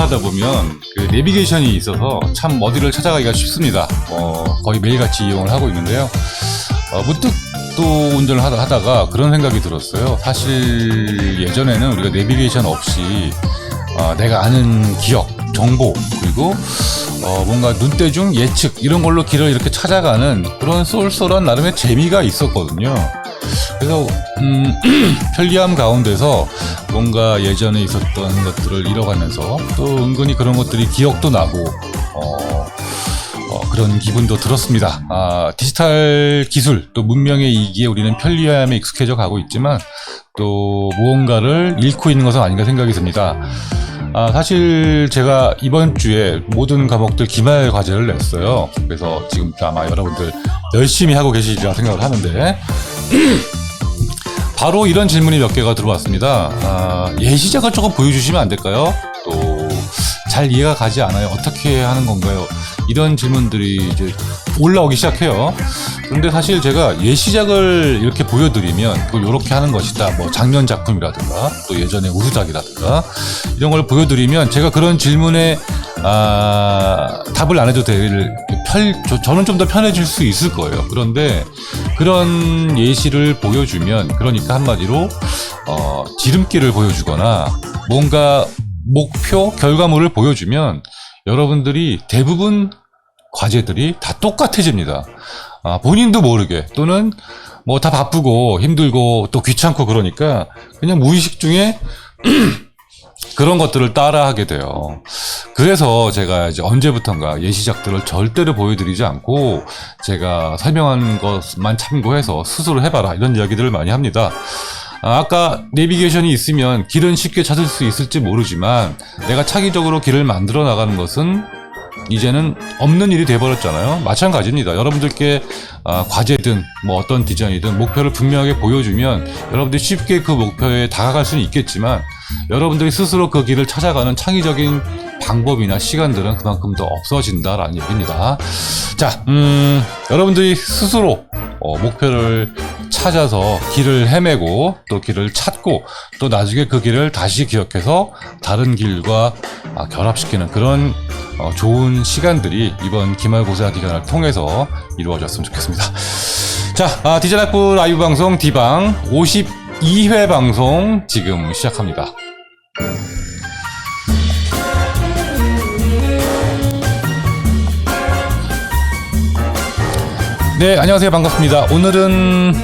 하다 보면 그 내비게이션이 있어서 참 어디를 찾아가기가 쉽습니다. 거의 매일같이 이용을 하고 있는데요. 문득 또 운전을 하다가 그런 생각이 들었어요. 사실 예전에는 우리가 내비게이션 없이 내가 아는 기억, 정보, 그리고 뭔가 눈대중 예측 이런 걸로 길을 이렇게 찾아가는 그런 쏠쏠한 나름의 재미가 있었거든요. 그래서 편리함 가운데서 뭔가 예전에 있었던 것들을 잃어가면서 또 은근히 그런 것들이 기억도 나고 그런 기분도 들었습니다. 디지털 기술 또 문명의 이기에 우리는 편리함에 익숙해져 가고 있지만 또 무언가를 잃고 있는 것은 아닌가 생각이 듭니다. 사실 제가 이번 주에 모든 과목들 기말 과제를 냈어요. 그래서 지금 아마 여러분들 열심히 하고 계시리라 생각을 하는데 바로 이런 질문이 몇 개가 들어왔습니다. 예시작을 조금 보여주시면 안 될까요? 또 잘 이해가 가지 않아요. 어떻게 하는 건가요? 이런 질문들이 이제 올라오기 시작해요. 그런데 사실 제가 예시작을 이렇게 보여드리면 그걸 이렇게 하는 것이다. 뭐 작년 작품이라든가 또 예전의 우수작이라든가 이런 걸 보여드리면 제가 그런 질문에 답을 안 해도 저는 좀 더 편해질 수 있을 거예요. 그런데 그런 예시를 보여주면 그러니까 한마디로 지름길을 보여주거나 뭔가 목표, 결과물을 보여주면 여러분들이 대부분 과제들이 다 똑같아집니다. 본인도 모르게 또는 뭐 다 바쁘고 힘들고 또 귀찮고 그러니까 그냥 무의식 중에 그런 것들을 따라하게 돼요. 그래서 제가 이제 언제부턴가 예시작들을 절대로 보여드리지 않고 제가 설명한 것만 참고해서 스스로 해봐라 이런 이야기들을 많이 합니다. 아까 내비게이션이 있으면 길은 쉽게 찾을 수 있을지 모르지만 내가 차기적으로 길을 만들어 나가는 것은 이제는 없는 일이 돼버렸잖아요. 마찬가지입니다. 여러분들께 과제든 뭐 어떤 디자인이든 목표를 분명하게 보여주면 여러분들이 쉽게 그 목표에 다가갈 수는 있겠지만 여러분들이 스스로 그 길을 찾아가는 창의적인 방법이나 시간들은 그만큼 더 없어진다라는 얘기입니다. 자, 여러분들이 스스로 목표를 찾아서 길을 헤매고 또 길을 찾고 또 나중에 그 길을 다시 기억해서 다른 길과 결합시키는 그런 좋은 시간들이 이번 기말고사 기간을 통해서 이루어졌으면 좋겠습니다. 자, 디자인학부 라이브 방송 디방 52회 방송 지금 시작합니다. 네, 안녕하세요. 반갑습니다. 오늘은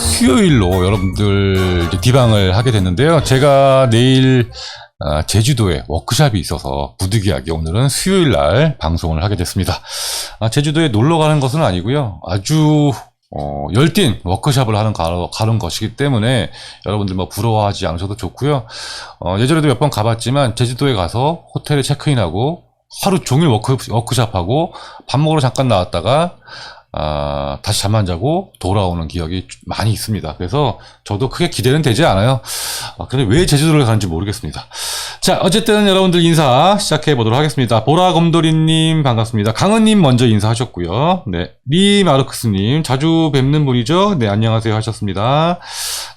수요일로 여러분들 디방을 하게 됐는데요. 제가 내일 제주도에 워크숍이 있어서 부득이하게 오늘은 수요일 날 방송을 하게 됐습니다. 제주도에 놀러 가는 것은 아니고요. 아주 열띤 워크숍을 가는 것이기 때문에 여러분들 뭐 부러워하지 않으셔도 좋고요. 예전에도 몇 번 가봤지만 제주도에 가서 호텔에 체크인하고 하루 종일 워크숍하고 밥 먹으러 잠깐 나왔다가 다시 잠 안 자고 돌아오는 기억이 많이 있습니다. 그래서 저도 크게 기대는 되지 않아요. 근데 왜 제주도를 가는지 모르겠습니다. 자, 어쨌든 여러분들 인사 시작해 보도록 하겠습니다. 보라곰돌이님 반갑습니다. 강은님 먼저 인사하셨고요. 네, 리마르크스님 자주 뵙는 분이죠. 네, 안녕하세요 하셨습니다.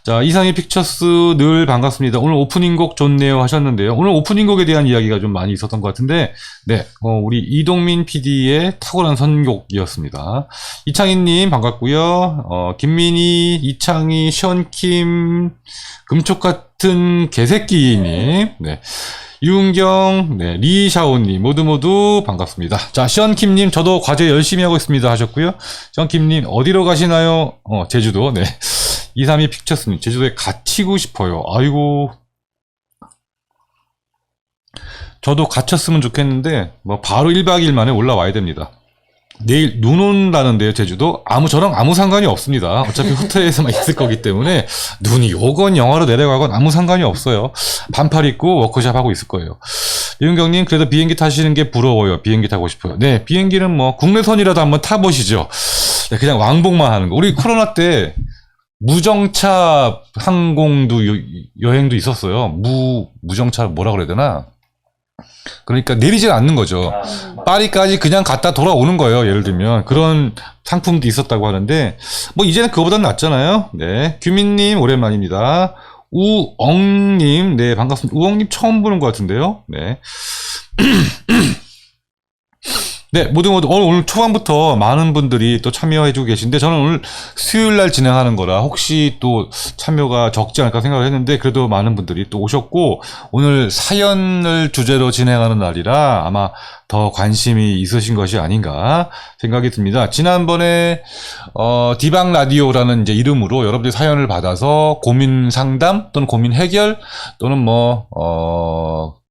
자, 이상희 픽처스 늘 반갑습니다. 오늘 오프닝곡 좋네요 하셨는데요. 오늘 오프닝곡에 대한 이야기가 좀 많이 있었던 것 같은데, 네, 우리 이동민 PD의 탁월한 선곡이었습니다. 이창희님 반갑고요. 김민희, 이창희, 션킴, 금쪽같은 개새끼님, 네, 유은경, 네, 리샤오님 모두 반갑습니다. 자, 션킴님 저도 과제 열심히 하고 있습니다 하셨고요. 션킴님 어디로 가시나요? 제주도. 네, 232 픽처스님 제주도에 갇히고 싶어요. 아이고, 저도 갇혔으면 좋겠는데 뭐 바로 1박 2일 만에 올라와야 됩니다. 내일 눈 온다는데요. 제주도 저랑 아무 상관이 없습니다. 어차피 호텔에서만 있을 거기 때문에 눈이 오건 영하로 내려가건 아무 상관이 없어요. 반팔 입고 워크숍 하고 있을 거예요. 이은경님 그래도 비행기 타시는 게 부러워요. 비행기 타고 싶어요. 네, 비행기는 뭐 국내선이라도 한번 타보시죠. 네, 그냥 왕복만 하는 거. 우리 코로나 때 무정차 항공도 여행도 있었어요. 무정차 뭐라 그래야 되나? 그러니까 내리질 않는 거죠. 파리까지 그냥 갔다 돌아오는 거예요. 예를 들면 그런 상품도 있었다고 하는데 뭐 이제는 그거보다는 낫잖아요. 네, 규민님 오랜만입니다. 우엉님 네 반갑습니다. 우엉님 처음 보는 것 같은데요. 네, 네, 모두 오늘 초반부터 많은 분들이 또 참여해주고 계신데, 저는 오늘 수요일 날 진행하는 거라 혹시 또 참여가 적지 않을까 생각을 했는데, 그래도 많은 분들이 또 오셨고, 오늘 사연을 주제로 진행하는 날이라 아마 더 관심이 있으신 것이 아닌가 생각이 듭니다. 지난번에 디방 라디오라는 이제 이름으로 여러분들이 사연을 받아서 고민 상담 또는 고민 해결 또는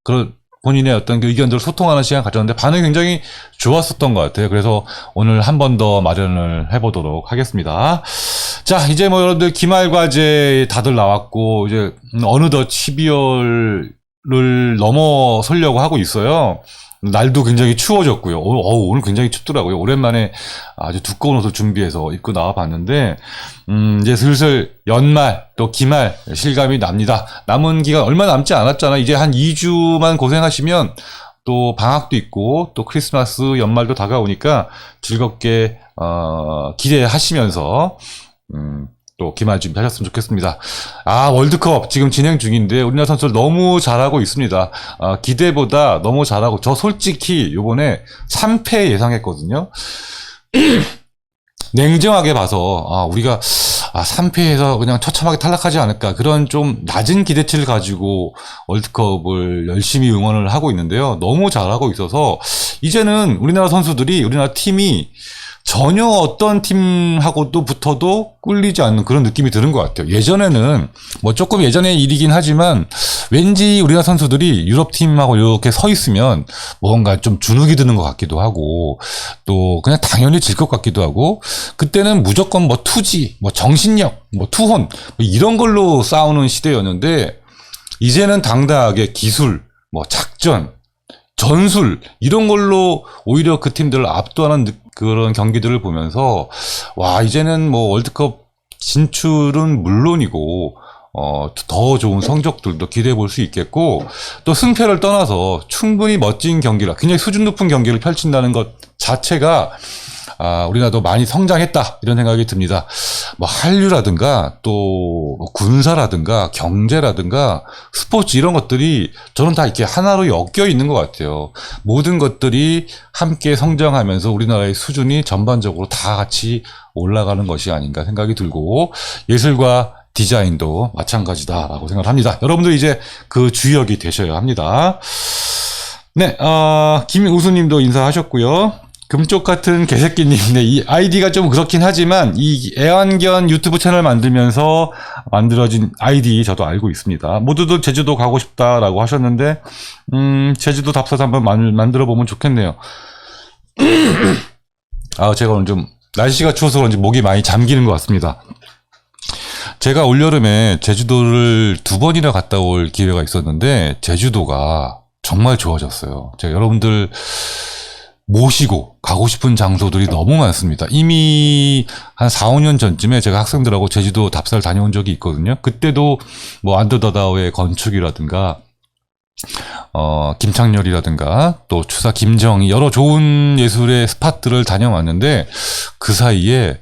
그런 본인의 어떤 그 의견들을 소통하는 시간 가졌는데 반응이 굉장히 좋았었던 것 같아요. 그래서 오늘 한 번 더 마련을 해보도록 하겠습니다. 자, 이제 뭐 여러분들 기말과제 다들 나왔고 이제 어느덧 12월을 넘어서려고 하고 있어요. 날도 굉장히 추워졌고요. 오늘 굉장히 춥더라고요. 오랜만에 아주 두꺼운 옷을 준비해서 입고 나와봤는데, 이제 슬슬 연말, 또 기말 실감이 납니다. 남은 기간 얼마 남지 않았잖아요. 이제 한 2주만 고생하시면 또 방학도 있고, 또 크리스마스, 연말도 다가오니까 즐겁게, 기대하시면서, 또 기말 준비하셨으면 좋겠습니다. 월드컵 지금 진행 중인데 우리나라 선수들 너무 잘하고 있습니다. 기대보다 너무 잘하고, 저 솔직히 요번에 3패 예상했거든요. 냉정하게 봐서 우리가 3패에서 그냥 처참하게 탈락하지 않을까, 그런 좀 낮은 기대치를 가지고 월드컵을 열심히 응원을 하고 있는데요. 너무 잘하고 있어서 이제는 우리나라 선수들이, 우리나라 팀이 전혀 어떤 팀하고도 붙어도 꿀리지 않는 그런 느낌이 드는 것 같아요. 예전에는 뭐 조금 예전의 일이긴 하지만 왠지 우리나라 선수들이 유럽 팀하고 이렇게 서 있으면 뭔가 좀 주눅이 드는 것 같기도 하고, 또 그냥 당연히 질 것 같기도 하고, 그때는 무조건 뭐 투지, 뭐 정신력, 뭐 투혼, 뭐 이런 걸로 싸우는 시대였는데, 이제는 당당하게 기술, 뭐 작전, 전술 이런 걸로 오히려 그 팀들을 압도하는 그런 경기들을 보면서, 이제는 뭐 월드컵 진출은 물론이고 더 좋은 성적들도 기대해 볼 수 있겠고, 또 승패를 떠나서 충분히 멋진 경기라, 굉장히 수준 높은 경기를 펼친다는 것 자체가 우리나라도 많이 성장했다, 이런 생각이 듭니다. 뭐 한류라든가 또 군사라든가 경제라든가 스포츠, 이런 것들이 저는 다 이렇게 하나로 엮여 있는 것 같아요. 모든 것들이 함께 성장하면서 우리나라의 수준이 전반적으로 다 같이 올라가는 것이 아닌가 생각이 들고, 예술과 디자인도 마찬가지다라고 생각을 합니다. 여러분들 이제 그 주역이 되셔야 합니다. 네, 김우수님도 인사하셨고요. 금쪽 같은 개새끼님, 네, 이 아이디가 좀 그렇긴 하지만 이 애완견 유튜브 채널 만들면서 만들어진 아이디 저도 알고 있습니다. 모두들 제주도 가고 싶다라고 하셨는데, 제주도 답사도 한번 만들어 보면 좋겠네요. 제가 오늘 좀 날씨가 추워서 그런지 목이 많이 잠기는 것 같습니다. 제가 올여름에 제주도를 2번이나 갔다 올 기회가 있었는데 제주도가 정말 좋아졌어요. 제가 여러분들 모시고 가고 싶은 장소들이 너무 많습니다. 이미 한 4, 5년 전쯤에 제가 학생들하고 제주도 답사를 다녀온 적이 있거든요. 그때도 뭐 안드더다오의 건축이라든가 김창렬이라든가 또 추사 김정희, 여러 좋은 예술의 스팟들을 다녀왔는데, 그 사이에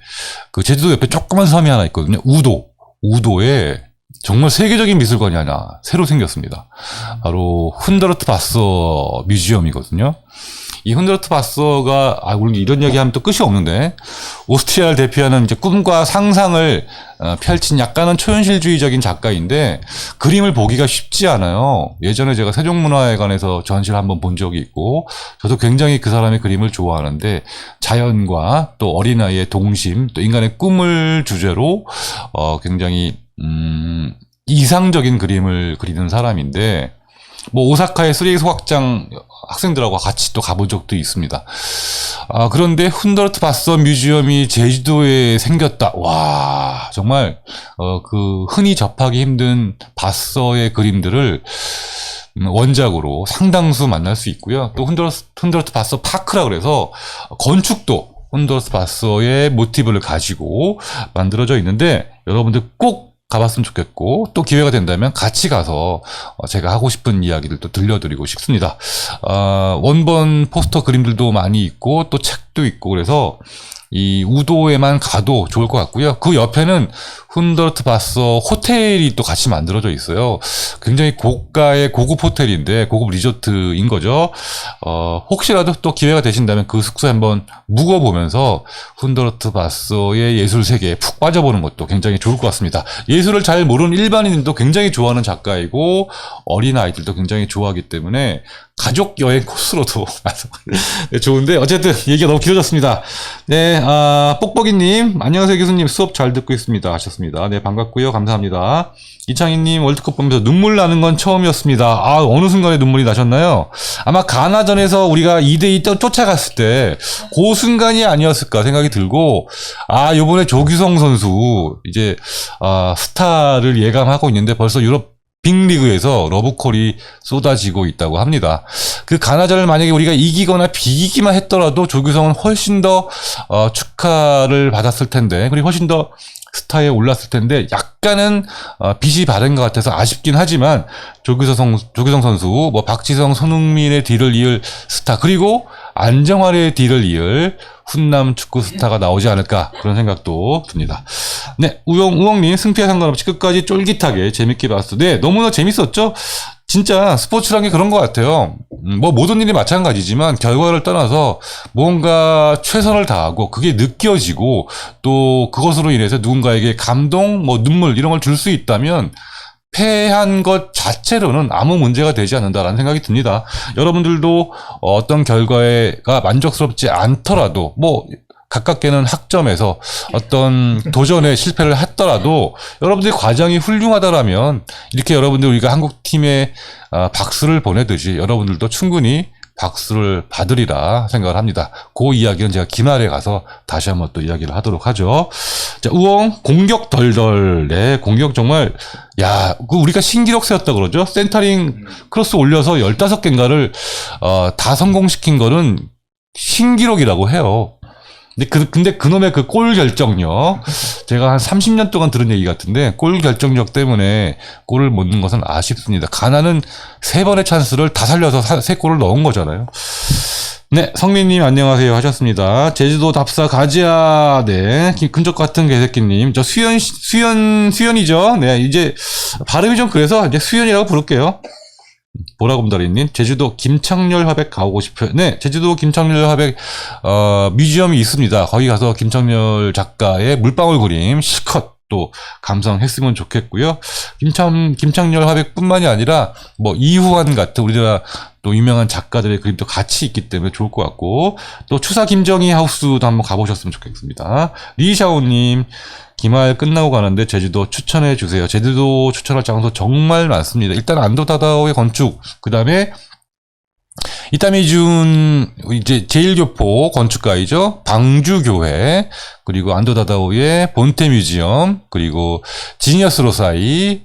그 제주도 옆에 조그만 섬이 하나 있거든요. 우도에 정말 세계적인 미술관이 하나 새로 생겼습니다. 바로 훈더르트 바서 뮤지엄이거든요. 이 훈더르트 바서가, 물론 이런 얘기하면 또 끝이 없는데, 오스트리아를 대표하는 이제 꿈과 상상을 펼친 약간은 초현실주의적인 작가인데, 그림을 보기가 쉽지 않아요. 예전에 제가 세종문화회관에서 전시를 한번 본 적이 있고, 저도 굉장히 그 사람의 그림을 좋아하는데, 자연과 또 어린아이의 동심, 또 인간의 꿈을 주제로 굉장히 이상적인 그림을 그리는 사람인데, 뭐 오사카의 쓰레기 소각장 학생들하고 같이 또 가본 적도 있습니다. 그런데 훈더르트 바서 뮤지엄이 제주도에 생겼다. 와, 정말 그 흔히 접하기 힘든 바서의 그림들을 원작으로 상당수 만날 수 있고요. 또 훈더르트 바서 파크라 그래서 건축도 훈더르트 바서의 모티브를 가지고 만들어져 있는데, 여러분들 꼭 가봤으면 좋겠고, 또 기회가 된다면 같이 가서 제가 하고 싶은 이야기를 또 들려드리고 싶습니다. 원본 포스터 그림들도 많이 있고 또 책도 있고, 그래서 이 우도에만 가도 좋을 것 같고요. 그 옆에는 훈더르트 바서 호텔이 또 같이 만들어져 있어요. 굉장히 고가의 고급 호텔인데 고급 리조트인 거죠. 혹시라도 또 기회가 되신다면 그 숙소에 한번 묵어보면서 훈더르트 바서의 예술 세계에 푹 빠져보는 것도 굉장히 좋을 것 같습니다. 예술을 잘 모르는 일반인도 굉장히 좋아하는 작가이고 어린 아이들도 굉장히 좋아하기 때문에 가족 여행 코스로도 네, 좋은데 어쨌든 얘기가 너무 길어졌습니다. 네, 뽁뽁이님 안녕하세요 교수님 수업 잘 듣고 있습니다 하셨습니다. 네, 반갑고요. 감사합니다. 이창희님 월드컵 보면서 눈물 나는 건 처음이었습니다. 어느 순간에 눈물이 나셨나요? 아마 가나전에서 우리가 2대2 쫓아갔을 때 그 순간이 아니었을까 생각이 들고 요번에 조규성 선수 이제 스타를 예감하고 있는데 벌써 유럽 빅리그에서 러브콜이 쏟아지고 있다고 합니다. 그 가나전을 만약에 우리가 이기거나 비기기만 했더라도 조규성은 훨씬 더 축하를 받았을 텐데 그리고 훨씬 더 스타에 올랐을 텐데 약간은 빚이 바른 것 같아서 아쉽긴 하지만 조규성 선수, 뭐 박지성, 손흥민의 뒤를 이을 스타 그리고 안정환의 뒤를 이을 훈남 축구 스타가 나오지 않을까 그런 생각도 듭니다. 네, 우영님 승패와 상관없이 끝까지 쫄깃하게 재밌게 봤어. 네, 너무나 재밌었죠. 진짜 스포츠란 게 그런 것 같아요. 뭐 모든 일이 마찬가지지만 결과를 떠나서 뭔가 최선을 다하고 그게 느껴지고 또 그것으로 인해서 누군가에게 감동, 뭐 눈물 이런 걸 줄 수 있다면 패한 것 자체로는 아무 문제가 되지 않는다라는 생각이 듭니다. 여러분들도 어떤 결과가 만족스럽지 않더라도 뭐 가깝게는 학점에서 어떤 도전에 실패를 했더라도 여러분들의 과정이 훌륭하다라면 이렇게 여러분들 우리가 한국팀에 박수를 보내듯이 여러분들도 충분히 박수를 받으리라 생각을 합니다. 그 이야기는 제가 기말에 가서 다시 한번 또 이야기를 하도록 하죠. 자, 우엉 공격 덜덜. 네, 공격 정말 우리가 신기록 세웠다 그러죠. 센터링 크로스 올려서 15개인가를 다 성공시킨 거는 신기록이라고 해요. 근데 그놈의 그 골 결정력, 제가 한 30년 동안 들은 얘기 같은데, 골 결정력 때문에 골을 못 넣은 것은 아쉽습니다. 가나는 3번의 찬스를 다 살려서 3골을 넣은 거잖아요. 네, 성민님 안녕하세요 하셨습니다. 제주도 답사 가지야. 네, 근접 같은 개새끼님. 저 수연이죠. 네, 이제 발음이 좀 그래서 이제 수연이라고 부를게요. 보라곰다리님, 제주도 김창렬 화백 가보고 싶어요. 네, 제주도 김창렬 화백, 뮤지엄이 있습니다. 거기 가서 김창렬 작가의 물방울 그림 실컷 또 감상했으면 좋겠고요. 김창렬 화백 뿐만이 아니라, 뭐, 이후환 같은 우리나라 또 유명한 작가들의 그림도 같이 있기 때문에 좋을 것 같고, 또 추사 김정희 하우스도 한번 가보셨으면 좋겠습니다. 리샤오님, 기말 끝나고 가는데 제주도 추천해 주세요. 제주도 추천할 장소 정말 많습니다. 일단 안도다다오의 건축, 그 다음에 이타미준 이제 제일교포 건축가이죠. 방주교회, 그리고 안도다다오의 본테뮤지엄, 그리고 지니어스 로사이.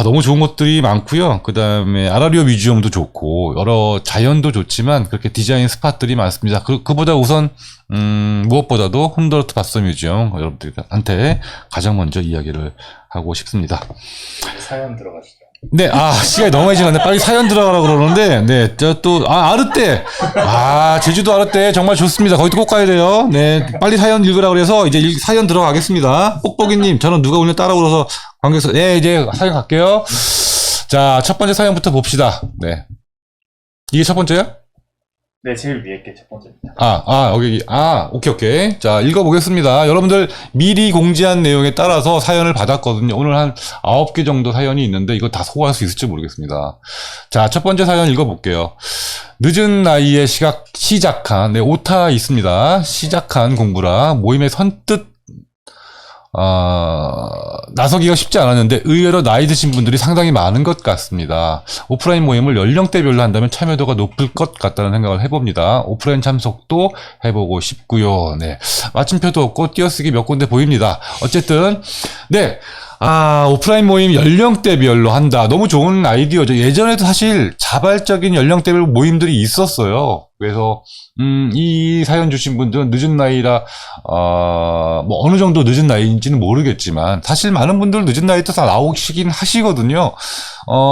너무 좋은 것들이 많고요. 그 다음에 아라리오 뮤지엄도 좋고 여러 자연도 좋지만 그렇게 디자인 스팟들이 많습니다. 그보다 우선 무엇보다도 훈더르트 바서 뮤지엄 여러분들한테 가장 먼저 이야기를 하고 싶습니다. 사연 들어가시죠. 네, 시간이 너무 많이 지났네. 빨리 사연 들어가라고 그러는데, 네, 아르떼. 제주도 아르떼 정말 좋습니다. 거기도 꼭 가야 돼요. 네, 빨리 사연 읽으라 그래서 이제 사연 들어가겠습니다. 뽁뽁이님, 저는 누가 오늘 따라오셔서 관계에서, 네, 이제 사연 갈게요. 자, 첫 번째 사연부터 봅시다. 네. 이게 첫 번째야? 네, 제일 위에 게 첫 번째입니다. 여기, 오케이. 자, 읽어보겠습니다. 여러분들 미리 공지한 내용에 따라서 사연을 받았거든요. 오늘 한 9개 정도 사연이 있는데 이거 다 소화할 수 있을지 모르겠습니다. 자, 첫 번째 사연 읽어볼게요. 늦은 나이에 시작한, 오타 있습니다. 시작한 공부라 모임에 선뜻 나서기가 쉽지 않았는데 의외로 나이 드신 분들이 상당히 많은 것 같습니다. 오프라인 모임을 연령대별로 한다면 참여도가 높을 것 같다는 생각을 해봅니다. 오프라인 참석도 해보고 싶고요. 네, 마침표도 없고 띄어쓰기 몇 군데 보입니다. 어쨌든 네, 오프라인 모임 연령대별로 한다. 너무 좋은 아이디어죠. 예전에도 사실 자발적인 연령대별 모임들이 있었어요. 그래서 이 사연 주신 분들은 늦은 나이라 뭐 어느 정도 늦은 나이인지는 모르겠지만 사실 많은 분들은 늦은 나이 때 다 나오시긴 하시거든요.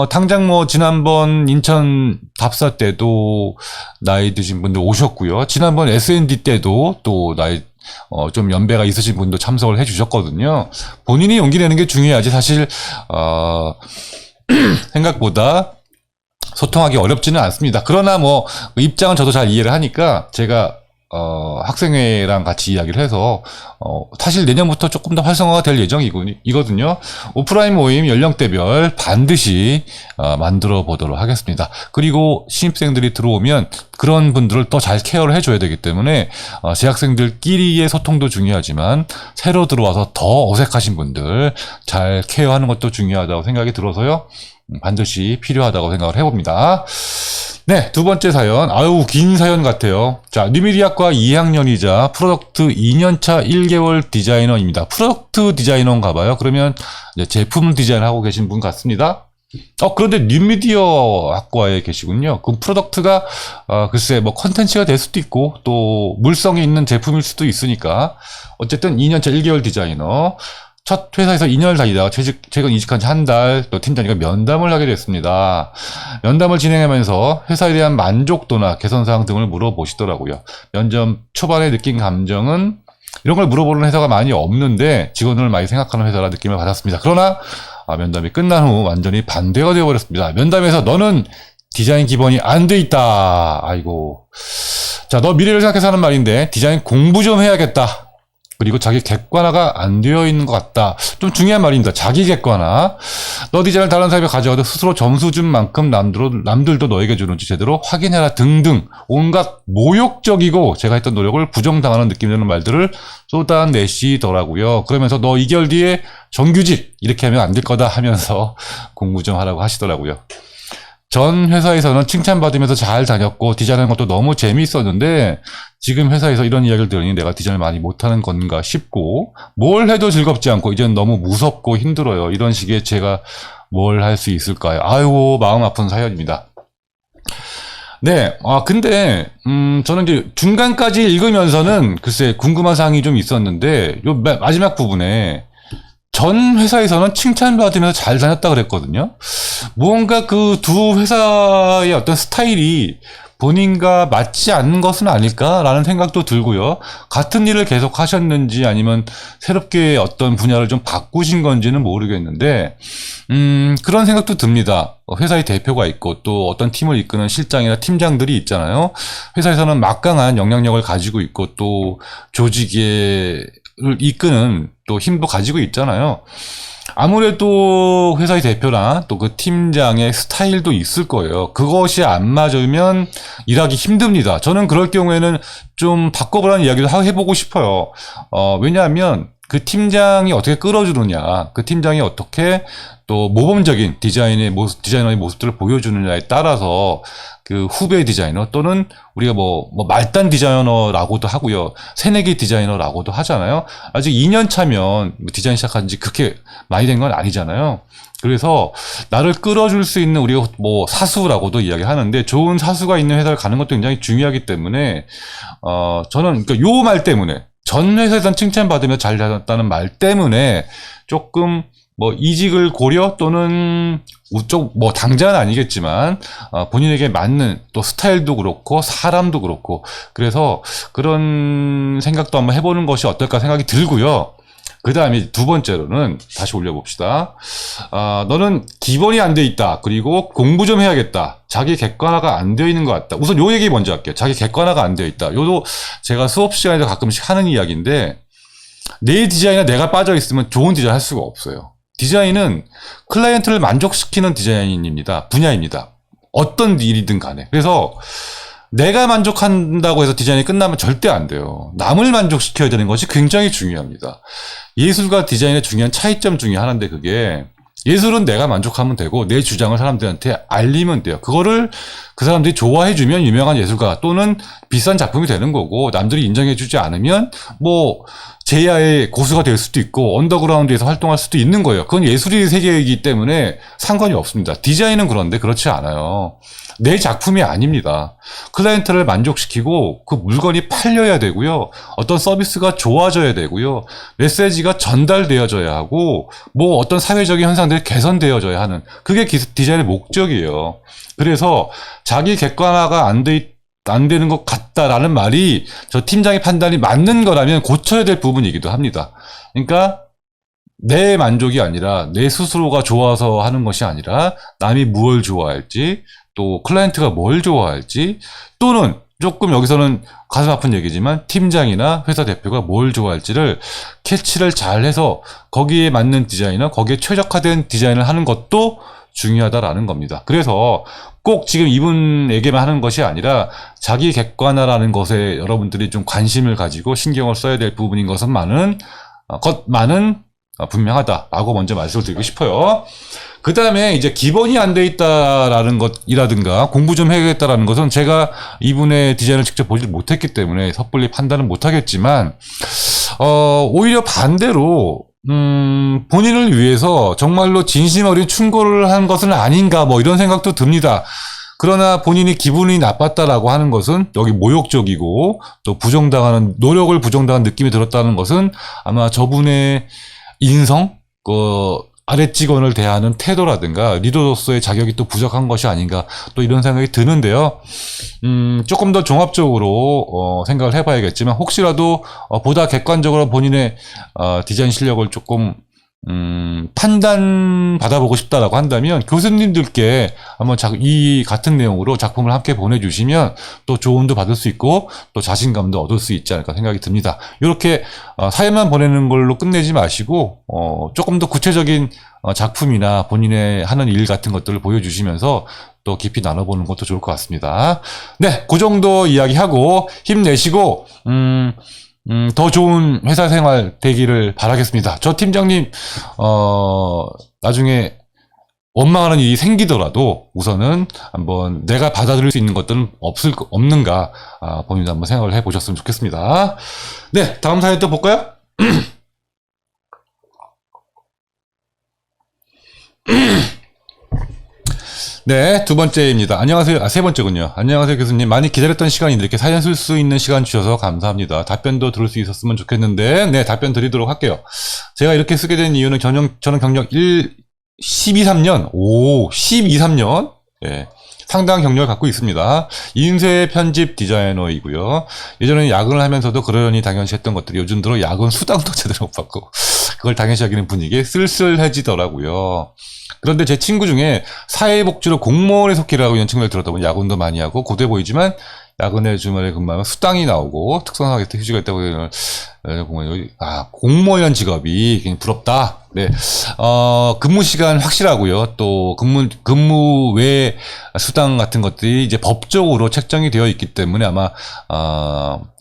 당장 뭐 지난번 인천 답사 때도 나이 드신 분들 오셨고요. 지난번 SND 때도 또 나이 좀 연배가 있으신 분도 참석을 해주셨거든요. 본인이 용기 내는 게 중요하지 사실 생각보다 소통하기 어렵지는 않습니다. 그러나 뭐 입장은 저도 잘 이해를 하니까 제가 학생회랑 같이 이야기를 해서 사실 내년부터 조금 더 활성화가 될 예정이거든요. 오프라인 모임 연령대별 반드시 만들어 보도록 하겠습니다. 그리고 신입생들이 들어오면 그런 분들을 더 잘 케어를 해줘야 되기 때문에 재학생들끼리의 소통도 중요하지만 새로 들어와서 더 어색하신 분들 잘 케어하는 것도 중요하다고 생각이 들어서요. 반드시 필요하다고 생각을 해봅니다. 네, 두 번째 사연. 아유, 긴 사연 같아요. 자, 뉴미디아과 2학년이자 프로덕트 2년차 1개월 디자이너입니다. 프로덕트 디자이너인가 봐요. 그러면 이제 제품 디자인 하고 계신 분 같습니다. 그런데 뉴미디어 학과에 계시군요. 그 프로덕트가, 글쎄, 뭐 컨텐츠가 될 수도 있고, 또 물성이 있는 제품일 수도 있으니까. 어쨌든 2년차 1개월 디자이너. 첫 회사에서 2년을 다니다가 최근 이직한 지 한 달, 또 팀장님과 면담을 하게 됐습니다. 면담을 진행하면서 회사에 대한 만족도나 개선사항 등을 물어보시더라고요. 면접 초반에 느낀 감정은 이런 걸 물어보는 회사가 많이 없는데 직원을 많이 생각하는 회사라 느낌을 받았습니다. 그러나 면담이 끝난 후 완전히 반대가 되어버렸습니다. 면담에서 너는 디자인 기본이 안 돼 있다. 아이고. 자, 너 미래를 생각해서 하는 말인데 디자인 공부 좀 해야겠다. 그리고 자기 객관화가 안 되어 있는 것 같다. 좀 중요한 말입니다. 자기 객관화. 너 디자인을 다른 사람이 가져가도 스스로 점수 준 만큼 남들도 너에게 주는지 제대로 확인해라 등등 온갖 모욕적이고 제가 했던 노력을 부정당하는 느낌 드는 말들을 쏟아내시더라고요. 그러면서 너 2개월 뒤에 정규직 이렇게 하면 안 될 거다 하면서 공부 좀 하라고 하시더라고요. 전 회사에서는 칭찬받으면서 잘 다녔고 디자인하는 것도 너무 재미있었는데 지금 회사에서 이런 이야기를 들으니 내가 디자인을 많이 못하는 건가 싶고 뭘 해도 즐겁지 않고 이제는 너무 무섭고 힘들어요. 이런 식의 제가 뭘 할 수 있을까요? 아이고 마음 아픈 사연입니다. 네, 근데 저는 이제 중간까지 읽으면서는 글쎄 궁금한 사항이 좀 있었는데 요 마지막 부분에 전 회사에서는 칭찬받으면서 잘 다녔다 그랬거든요. 무언가 그 두 회사의 어떤 스타일이 본인과 맞지 않는 것은 아닐까라는 생각도 들고요. 같은 일을 계속 하셨는지 아니면 새롭게 어떤 분야를 좀 바꾸신 건지는 모르겠는데 그런 생각도 듭니다. 회사의 대표가 있고 또 어떤 팀을 이끄는 실장이나 팀장들이 있잖아요. 회사에서는 막강한 영향력을 가지고 있고 또 조직의 이끄는 또 힘도 가지고 있잖아요. 아무래도 회사의 대표나 또 그 팀장의 스타일도 있을 거예요. 그것이 안 맞으면 일하기 힘듭니다. 저는 그럴 경우에는 좀 바꿔보라는 이야기를 해보고 싶어요. 왜냐하면 그 팀장이 어떻게 끌어주느냐, 그 팀장이 어떻게 또 모범적인 디자이너의 모습들을 보여주느냐에 따라서 그 후배 디자이너 또는 우리가 뭐 말단 디자이너라고도 하고요. 새내기 디자이너라고도 하잖아요. 아직 2년 차면 디자인 시작한 지 그렇게 많이 된 건 아니잖아요. 그래서 나를 끌어줄 수 있는 우리가 뭐 사수라고도 이야기하는데 좋은 사수가 있는 회사를 가는 것도 굉장히 중요하기 때문에 저는 그러니까 요 말 때문에 전 회사에선 칭찬받으며 잘 다녔다는 말 때문에 조금 뭐 이직을 고려 또는 우쪽 뭐 당장은 아니겠지만 본인에게 맞는 또 스타일도 그렇고 사람도 그렇고 그래서 그런 생각도 한번 해보는 것이 어떨까 생각이 들고요. 그 다음에 두 번째로는 다시 올려봅시다. 너는 기본이 안 돼 있다. 그리고 공부 좀 해야겠다. 자기 객관화가 안 되어 있는 것 같다. 우선 요 얘기 먼저 할게요. 자기 객관화가 안 되어 있다. 요도 제가 수업 시간에도 가끔씩 하는 이야기인데 내 디자인에 내가 빠져 있으면 좋은 디자인 할 수가 없어요. 디자인은 클라이언트를 만족시키는 디자인입니다. 분야입니다. 어떤 일이든 간에. 그래서 내가 만족한다고 해서 디자인이 끝나면 절대 안 돼요. 남을 만족시켜야 되는 것이 굉장히 중요합니다. 예술과 디자인의 중요한 차이점 중에 하나인데 그게 예술은 내가 만족하면 되고 내 주장을 사람들한테 알리면 돼요. 그거를 그 사람들이 좋아해주면 유명한 예술가 또는 비싼 작품이 되는 거고 남들이 인정해주지 않으면 뭐 제야의 고수가 될 수도 있고 언더그라운드에서 활동할 수도 있는 거예요. 그건 예술의 세계이기 때문에 상관이 없습니다. 디자인은 그런데 그렇지 않아요. 내 작품이 아닙니다. 클라이언트를 만족시키고 그 물건이 팔려야 되고요. 어떤 서비스가 좋아져야 되고요. 메시지가 전달되어져야 하고 뭐 어떤 사회적인 현상들이 개선되어져야 하는 그게 디자인의 목적이에요. 그래서 자기 객관화가 안 돼 안 되는 것 같다라는 말이 저 팀장의 판단이 맞는 거라면 고쳐야 될 부분이기도 합니다. 그러니까 내 만족이 아니라 내 스스로가 좋아서 하는 것이 아니라 남이 무엇을 좋아할지 또 클라이언트가 뭘 좋아할지 또는 조금 여기서는 가슴 아픈 얘기지만 팀장이나 회사 대표가 뭘 좋아할지를 캐치를 잘 해서 거기에 맞는 디자인을 거기에 최적화된 디자인을 하는 것도 중요하다라는 겁니다. 그래서 꼭 지금 이분에게만 하는 것이 아니라 자기 객관화라는 것에 여러분들이 좀 관심을 가지고 신경을 써야 될 부분인 것만은 분명하다라고 먼저 말씀을 드리고 싶어요. 그 다음에 이제 기본이 안 돼 있다라는 것이라든가 공부 좀 해야겠다라는 것은 제가 이분의 디자인을 직접 보지 못했기 때문에 섣불리 판단은 못하겠지만 오히려 반대로 본인을 위해서 정말로 진심 어린 충고를 한 것은 아닌가 뭐 이런 생각도 듭니다. 그러나 본인이 기분이 나빴다라고 하는 것은 여기 모욕적이고 또 부정당하는 노력을 부정당한 느낌이 들었다는 것은 아마 저분의 인성, 아래 직원을 대하는 태도라든가 리더로서의 자격이 또 부족한 것이 아닌가 또 이런 생각이 드는데요. 조금 더 종합적으로 생각을 해봐야겠지만 혹시라도 보다 객관적으로 본인의 디자인 실력을 조금 판단 받아보고 싶다라고 한다면 교수님들께 한번 이 같은 내용으로 작품을 함께 보내주시면 또 조언도 받을 수 있고 또 자신감도 얻을 수 있지 않을까 생각이 듭니다. 이렇게 사연만 보내는 걸로 끝내지 마시고 조금 더 구체적인 작품이나 본인의 하는 일 같은 것들을 보여주시면서 또 깊이 나눠보는 것도 좋을 것 같습니다. 네, 그 정도 이야기하고 힘내시고 더 좋은 회사 생활 되기를 바라겠습니다. 저 팀장님, 나중에 원망하는 일이 생기더라도 우선은 한번 내가 받아들일 수 있는 것들은 없는가, 본인도 한번 생각을 해보셨으면 좋겠습니다. 네, 다음 사연 또 볼까요? 네, 두 번째입니다. 안녕하세요. 세 번째군요. 안녕하세요, 교수님. 많이 기다렸던 시간인데 이렇게 사연 쓸 수 있는 시간 주셔서 감사합니다. 답변도 들을 수 있었으면 좋겠는데, 네, 답변 드리도록 할게요. 제가 이렇게 쓰게 된 이유는 저는 경력 12, 3년, 3년? 예. 상당한 경력을 갖고 있습니다. 인쇄 편집 디자이너이고요. 예전에는 야근을 하면서도 그러려니 당연시 했던 것들이 요즘 들어 야근 수당도 제대로 못 받고 그걸 당연시 여기는 분위기에 쓸쓸해지더라고요. 그런데 제 친구 중에 사회복지로 공무원에 속해라고 있는 친구를 들었다 보니 야근도 많이 하고 고돼 보이지만 야근에 주말에 근무하면 수당이 나오고 특성화하게 휴지가 있다고 공무원 직업이 굉장히 부럽다. 네. 근무 시간 확실하고요. 또 근무 외 수당 같은 것들이 이제 법적으로 책정이 되어 있기 때문에 아마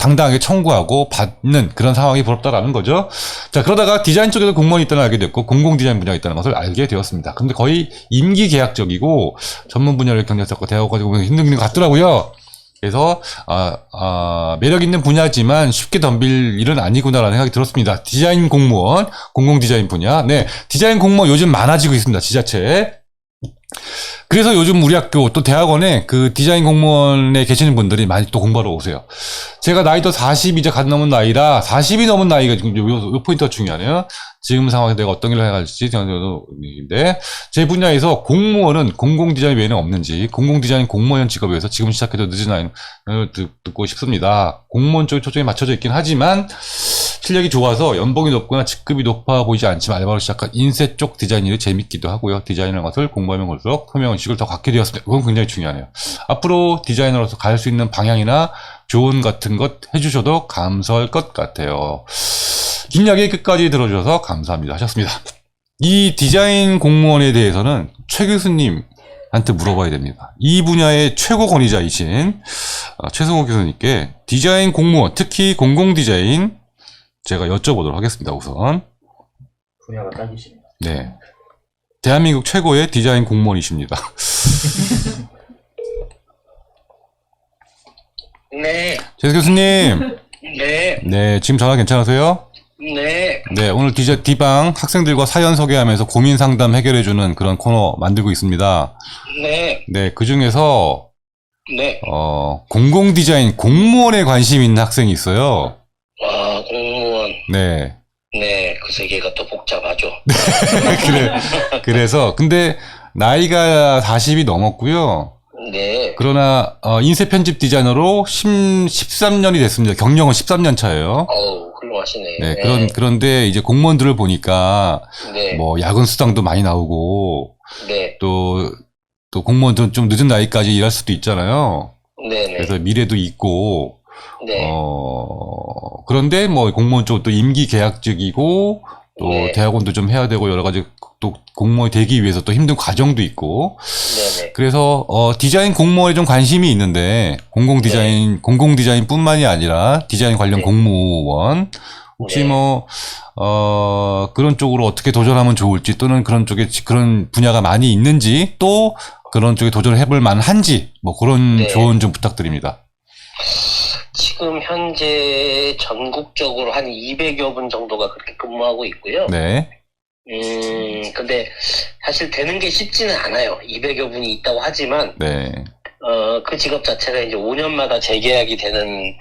당당하게 청구하고 받는 그런 상황이 부럽다라는 거죠. 자, 그러다가 디자인 쪽에도 공무원이 있다는 걸 알게 됐고 공공 디자인 분야가 있다는 것을 알게 되었습니다. 그런데 거의 임기 계약적이고 전문 분야를 경력잡고 대하고 가지고 힘든 것 같더라고요. 그래서 매력 있는 분야지만 쉽게 덤빌 일은 아니구나라는 생각이 들었습니다. 디자인 공무원, 공공 디자인 분야. 네, 디자인 공무원 요즘 많아지고 있습니다. 지자체에. 그래서 요즘 우리 학교 또 대학원에 그 디자인 공무원에 계시는 분들이 많이 또 공부하러 오세요. 제가 나이도 40 이제 갓 넘은 나이라 40이 넘은 나이가 지금 요 포인트가 중요하네요. 지금 상황에서 내가 어떤 일을 해야 할지 인데 제 분야에서 공무원은 공공 디자인 외에는 없는지 공공 디자인 공무원 직업에서 지금 시작해도 늦은 나이는 듣고 싶습니다. 공무원 쪽에 초점이 맞춰져 있긴 하지만 실력이 좋아서 연봉이 높거나 직급이 높아 보이지 않지만 알바로 시작한 인쇄 쪽 디자인 일이 재밌기도 하고요. 디자인이라는 것을 공부하면 갈수록 소명의식을 더 갖게 되었습니다. 그건 굉장히 중요하네요. 앞으로 디자이너로서 갈 수 있는 방향이나 조언 같은 것 해주셔도 감사할 것 같아요. 긴 이야기 끝까지 들어주셔서 감사합니다 하셨습니다. 이 디자인 공무원에 대해서는 최 교수님한테 물어봐야 됩니다. 이 분야의 최고 권위자이신 최승호 교수님께 디자인 공무원, 특히 공공 디자인 제가 여쭤보도록 하겠습니다. 우선 분야가 딱이십니다. 네, 대한민국 최고의 디자인 공무원이십니다. 네. 최 교수님. 네. 네, 지금 전화 괜찮으세요? 네. 네, 오늘 디방 학생들과 사연 소개하면서 고민 상담 해결해주는 그런 코너 만들고 있습니다. 네. 네, 그 중에서 네. 공공 디자인 공무원에 관심 있는 학생이 있어요. 공무원. 네. 네, 그 세계가 또 복잡하죠. 그래서 근데 나이가 40이 넘었고요. 네. 그러나 인쇄 편집 디자이너로 13년이 됐습니다. 경력은 13년 차예요. 훌륭하시네. 네, 그런데 이제 공무원들을 보니까 네. 뭐 야근 수당도 많이 나오고 네. 또 공무원들은 좀 늦은 나이까지 일할 수도 있잖아요. 네. 그래서 미래도 있고 네. 그런데 뭐 공무원 쪽은 또 임기 계약직이고 또 네. 대학원도 좀 해야 되고 여러 가지 또 공무원이 되기 위해서 또 힘든 과정도 있고 네네. 그래서 디자인 공무원에 좀 관심이 있는데 공공 디자인뿐만이 아니라 디자인 관련 네. 공무원 혹시 네. 뭐 그런 쪽으로 어떻게 도전하면 좋을지 또는 그런 쪽에 그런 분야가 많이 있는지 또 그런 쪽에 도전을 해볼 만한지 뭐 그런 네. 조언 좀 부탁드립니다. 지금 현재 전국적으로 한 200여 분 정도가 그렇게 근무하고 있고요. 네. 근데 사실 되는 게 쉽지는 않아요. 200여 분이 있다고 하지만, 네. 그 직업 자체가 이제 5년마다 재계약이 되는,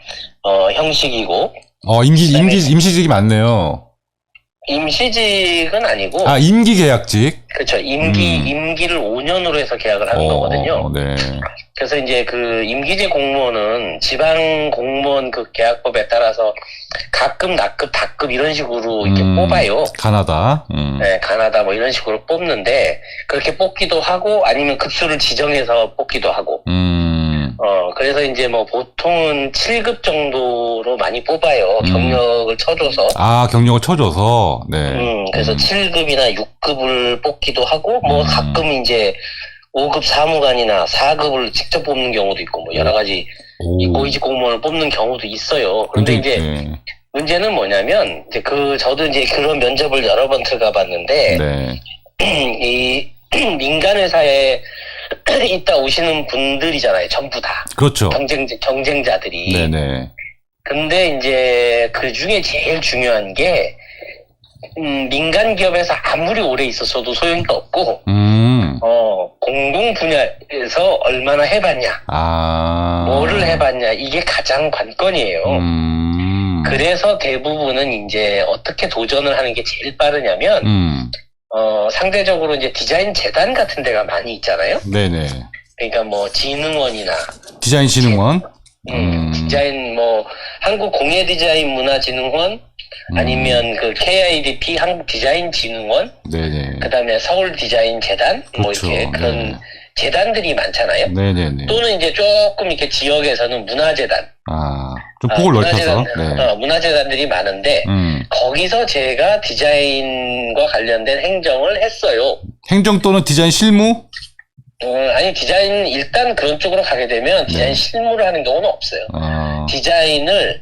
형식이고, 임시직이 많네요. 임시직은 아니고, 임기 계약직. 그렇죠. 임기를 5년으로 해서 계약을 하는 거거든요. 네. 그래서 이제 그 임기제 공무원은 지방 공무원 그 계약법에 따라서 가급, 낙급, 다급 이런 식으로 이렇게 뽑아요. 가나다. 네, 가나다 뭐 이런 식으로 뽑는데 그렇게 뽑기도 하고 아니면 급수를 지정해서 뽑기도 하고. 그래서 이제 뭐 보통은 7급 정도로 많이 뽑아요. 경력을 쳐줘서. 경력을 쳐줘서. 네. 그래서 7급이나 6급을 뽑기도 하고 뭐 가끔 이제 5급 사무관이나 4급을 직접 뽑는 경우도 있고 뭐 여러 가지 이 고위직 공무원을 뽑는 경우도 있어요. 그런데 이제 문제는 뭐냐면 이제 저도 이제 그런 면접을 여러 번 들어가 봤는데 네. 이 민간 회사에 있다 오시는 분들이잖아요. 전부 다. 그렇죠. 경쟁자들이. 네네. 근데 이제 그 중에 제일 중요한 게 민간 기업에서 아무리 오래 있었어도 소용이 없고 공공 분야에서 얼마나 해봤냐, 뭐를 해봤냐 이게 가장 관건이에요. 그래서 대부분은 이제 어떻게 도전을 하는 게 제일 빠르냐면 상대적으로 이제 디자인 재단 같은 데가 많이 있잖아요. 네네. 그러니까 뭐 진흥원이나 디자인 진흥원. 디자인 뭐 한국공예디자인문화진흥원 아니면 그 KIDP 한국디자인진흥원, 네네. 그다음에 서울디자인재단, 그렇죠. 뭐 이렇게 그런 재단들이 많잖아요. 네네네. 또는 이제 조금 이렇게 지역에서는 문화재단. 좀 폭을 넓혀서. 네. 문화재단들이 많은데 거기서 제가 디자인과 관련된 행정을 했어요. 행정 또는 디자인 실무? 아니 디자인 일단 그런 쪽으로 가게 되면 디자인 실무를 하는 경우는 없어요. 디자인을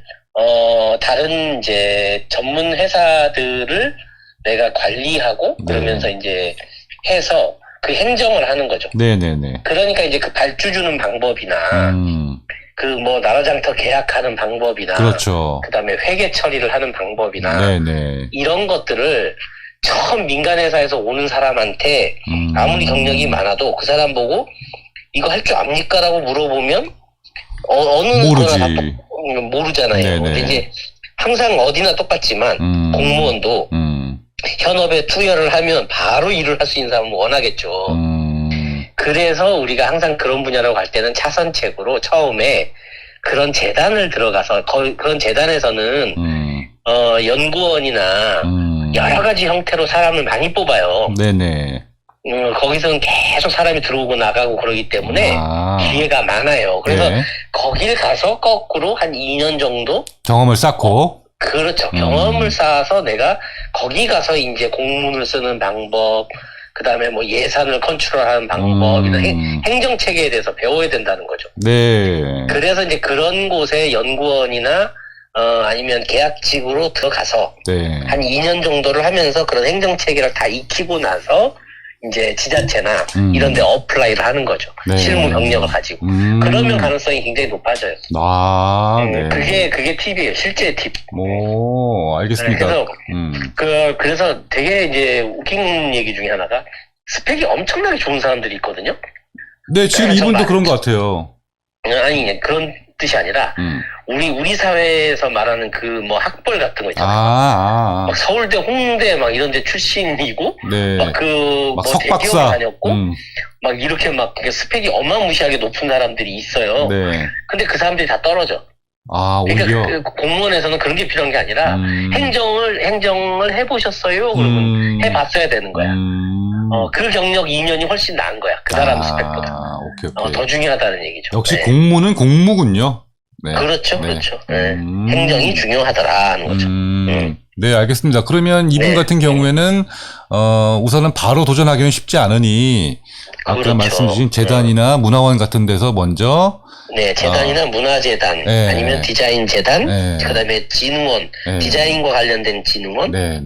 다른 이제 전문 회사들을 내가 관리하고 그러면서 이제 해서 그 행정을 하는 거죠. 네네네. 그러니까 이제 그 발주 주는 방법이나 그 뭐 나라장터 계약하는 방법이나 그렇죠. 그다음에 회계 처리를 하는 방법이나 네네. 이런 것들을 처음 민간 회사에서 오는 사람한테 아무리 경력이 많아도 그 사람 보고 이거 할 줄 압니까라고 물어보면 모르지. 모르잖아요. 네네. 근데 이제 항상 어디나 똑같지만 공무원도 현업에 투여를 하면 바로 일을 할 수 있는 사람은 원하겠죠. 그래서 우리가 항상 그런 분야로 갈 때는 차선책으로 처음에 그런 재단을 들어가서 그런 재단에서는 연구원이나 여러 가지 형태로 사람을 많이 뽑아요. 네네. 거기서는 계속 사람이 들어오고 나가고 그러기 때문에 기회가 많아요. 그래서 거길 가서 거꾸로 한 2년 정도 경험을 쌓고. 그렇죠. 경험을 쌓아서 내가 거기 가서 이제 공문을 쓰는 방법, 그 다음에 뭐 예산을 컨트롤하는 방법이나 행정 체계에 대해서 배워야 된다는 거죠. 네. 그래서 이제 그런 곳에 연구원이나 아니면 계약직으로 들어가서 한 2년 정도를 하면서 그런 행정 체계를 다 익히고 나서 이제 지자체나 이런 데 어플라이를 하는 거죠. 실무 경력을 가지고. 그러면 가능성이 굉장히 높아져요. 네. 그게 팁이에요. 실제 팁. 알겠습니다. 그래서 되게 이제 웃긴 얘기 중에 하나가 스펙이 엄청나게 좋은 사람들이 있거든요. 네, 지금 이분도 그런 것 같아요. 아니, 그런 뜻이 아니라 우리 사회에서 말하는 그 뭐 학벌 같은 거 있잖아요. 막 서울대, 홍대 막 이런 데 출신이고 네. 막 막 대기업을 석박사 다녔고 막 이렇게 막 스펙이 어마무시하게 높은 사람들이 있어요. 네. 근데 그 사람들이 다 떨어져. 오히려 그러니까 공무원에서는 그런 게 필요한 게 아니라 행정을 해보셨어요? 그러면 해봤어야 되는 거야. 그 경력 2년이 훨씬 나은 거야. 그 사람 스펙보다. 오케이. 더 중요하다는 얘기죠. 역시 네. 공무는 공무군요. 네. 그렇죠. 네. 행정이 중요하더라는 거죠. 네, 알겠습니다. 그러면 이분 네. 같은 경우에는 우선은 바로 도전하기는 쉽지 않으니 아까 그렇죠. 말씀 주신 재단이나 문화원 같은 데서 먼저 네, 재단이나 문화재단, 네. 아니면 디자인재단, 네. 그다음에 진흥원, 네. 디자인과 관련된 진흥원, 네.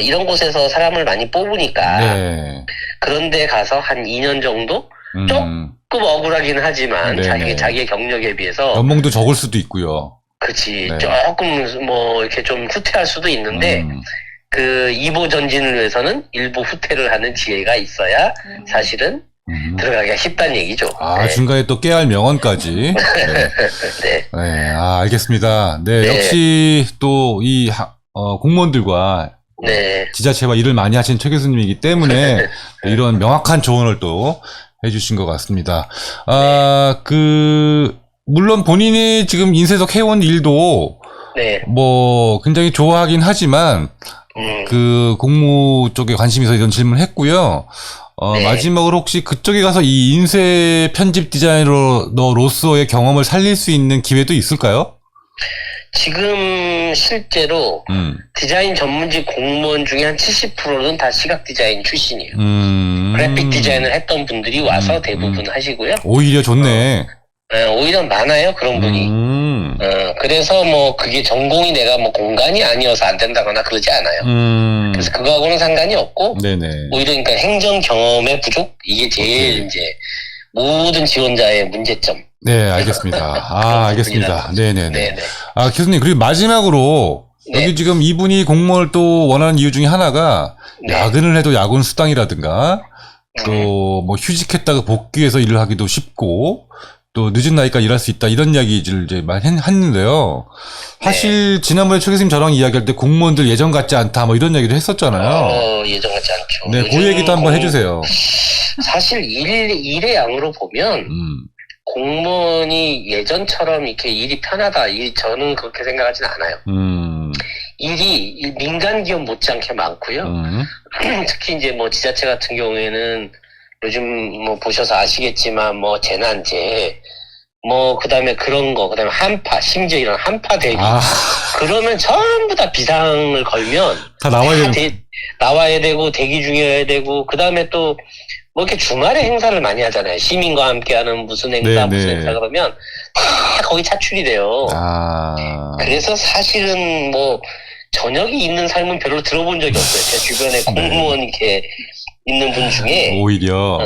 이런 곳에서 사람을 많이 뽑으니까 네. 그런데 가서 한 2년 정도 조금 억울하긴 하지만 네네. 자기의 경력에 비해서 연봉도 적을 수도 있고요. 그치 네. 조금 뭐 이렇게 좀 후퇴할 수도 있는데 그 2보 전진을 위해서는 1보 후퇴를 하는 지혜가 있어야 사실은 들어가기가 쉽다는 얘기죠. 네. 중간에 또 깨알 명언까지. 네. 네. 네, 알겠습니다. 네, 네. 역시 또 이 공무원들과 네. 지자체와 일을 많이 하신 최 교수님이기 때문에 이런 명확한 조언을 또 해주신 것 같습니다. 물론 본인이 지금 인쇄석 해온 일도 네. 뭐 굉장히 좋아하긴 하지만 그 공무 쪽에 관심이 있어서 이런 질문을 했고요. 네. 마지막으로 혹시 그쪽에 가서 이 인쇄 편집 디자이너로서의 경험을 살릴 수 있는 기회도 있을까요? 지금 실제로 디자인 전문직 공무원 중에 한 70%는 다 시각 디자인 출신이에요. 그래픽 디자인을 했던 분들이 와서 대부분 하시고요. 오히려 좋네. 오히려 많아요, 그런 분이. 그래서 뭐 그게 전공이 내가 뭐 공간이 아니어서 안 된다거나 그러지 않아요. 그래서 그거하고는 상관이 없고 네네. 오히려 그러니까 행정 경험의 부족, 이게 제일 이제 모든 지원자의 문제점. 네, 알겠습니다. 알겠습니다. 네네네. 네네. 교수님, 그리고 마지막으로, 네. 여기 지금 이분이 공무원을 또 원하는 이유 중에 하나가, 네. 야근을 해도 야근 수당이라든가, 또 뭐 휴직했다가 복귀해서 일을 하기도 쉽고, 또 늦은 나이까지 일할 수 있다, 이런 이야기를 이제 많이 했는데요. 사실, 지난번에 최 교수님 저랑 이야기할 때 공무원들 예전 같지 않다, 뭐 이런 얘기도 했었잖아요. 예전 같지 않죠. 네, 그 얘기도 한번 해주세요. 사실 일의 양으로 보면, 공무원이 예전처럼 이렇게 일이 편하다. 저는 그렇게 생각하진 않아요. 일이 민간 기업 못지않게 많고요. 특히 이제 뭐 지자체 같은 경우에는 요즘 뭐 보셔서 아시겠지만 뭐 재난재, 뭐 그다음에 그런 거, 그다음에 한파, 심지어 이런 한파 대비. 그러면 전부 다 비상을 걸면 다 나와야 나와야 되고 대기 중이어야 되고 그다음에 또 뭐 이렇게 주말에 행사를 많이 하잖아요. 시민과 함께하는 무슨 행사, 무슨 행사 그러면 다 거기 차출이 돼요. 그래서 사실은 뭐 저녁이 있는 삶은 별로 들어본 적이 없어요. 제 주변에 공무원 이렇게 있는 분 중에 오히려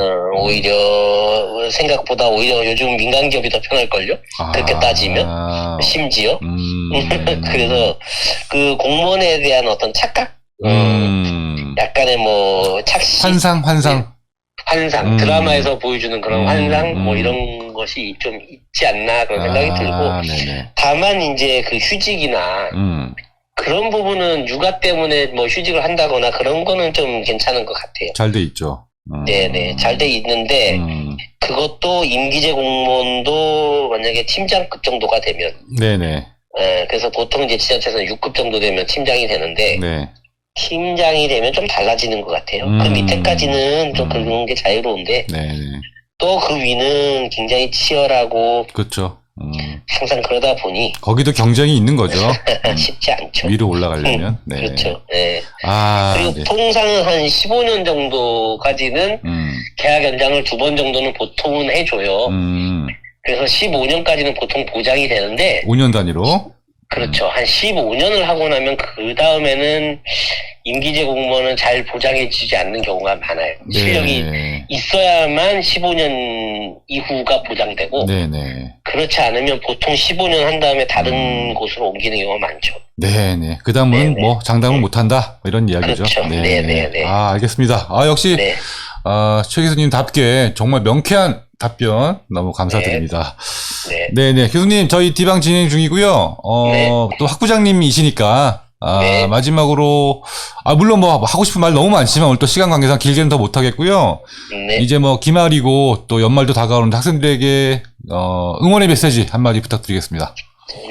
생각보다 오히려 요즘 민간 기업이 더 편할걸요. 그렇게 따지면 심지어 그래서 그 공무원에 대한 어떤 착각, 약간의 뭐 착시, 환상, 드라마에서 보여주는 그런 환상, 뭐 이런 것이 좀 있지 않나 그런 생각이 들고, 다만 이제 그 휴직이나, 그런 부분은 육아 때문에 뭐 휴직을 한다거나 그런 거는 좀 괜찮은 것 같아요. 잘 돼 있죠. 네네. 잘 돼 있는데, 그것도 임기제 공무원도 만약에 팀장급 정도가 되면, 네네. 그래서 보통 이제 지자체에서는 6급 정도 되면 팀장이 되는데, 네. 팀장이 되면 좀 달라지는 것 같아요. 그 밑에까지는 좀 그런 게 자유로운데, 또 그 위는 굉장히 치열하고, 그렇죠. 항상 그러다 보니 거기도 경쟁이 있는 거죠. 쉽지 않죠. 위로 올라가려면. 네. 그렇죠. 네. 그리고 네. 통상 한 15년 정도까지는 계약 연장을 2번 정도는 보통은 해줘요. 그래서 15년까지는 보통 보장이 되는데 5년 단위로. 그렇죠. 한 15년을 하고 나면 그 다음에는 임기제 공무원은 잘 보장해주지 않는 경우가 많아요. 네. 실력이 있어야만 15년 이후가 보장되고 그렇지 않으면 보통 15년 한 다음에 다른 곳으로 옮기는 경우가 많죠. 네네. 그 다음은 뭐 장담을 못한다 이런 이야기죠. 그렇죠. 네네네. 알겠습니다. 역시 최 교수님답게 정말 명쾌한 답변 너무 감사드립니다. 네. 네네. 교수님, 저희 디방 진행 중이고요. 네. 또 학부장님이시니까, 네. 마지막으로, 물론 뭐 하고 싶은 말 너무 많지만 오늘 또 시간 관계상 길게는 더 못하겠고요. 네. 이제 뭐 기말이고 또 연말도 다가오는데 학생들에게, 응원의 메시지 한마디 부탁드리겠습니다.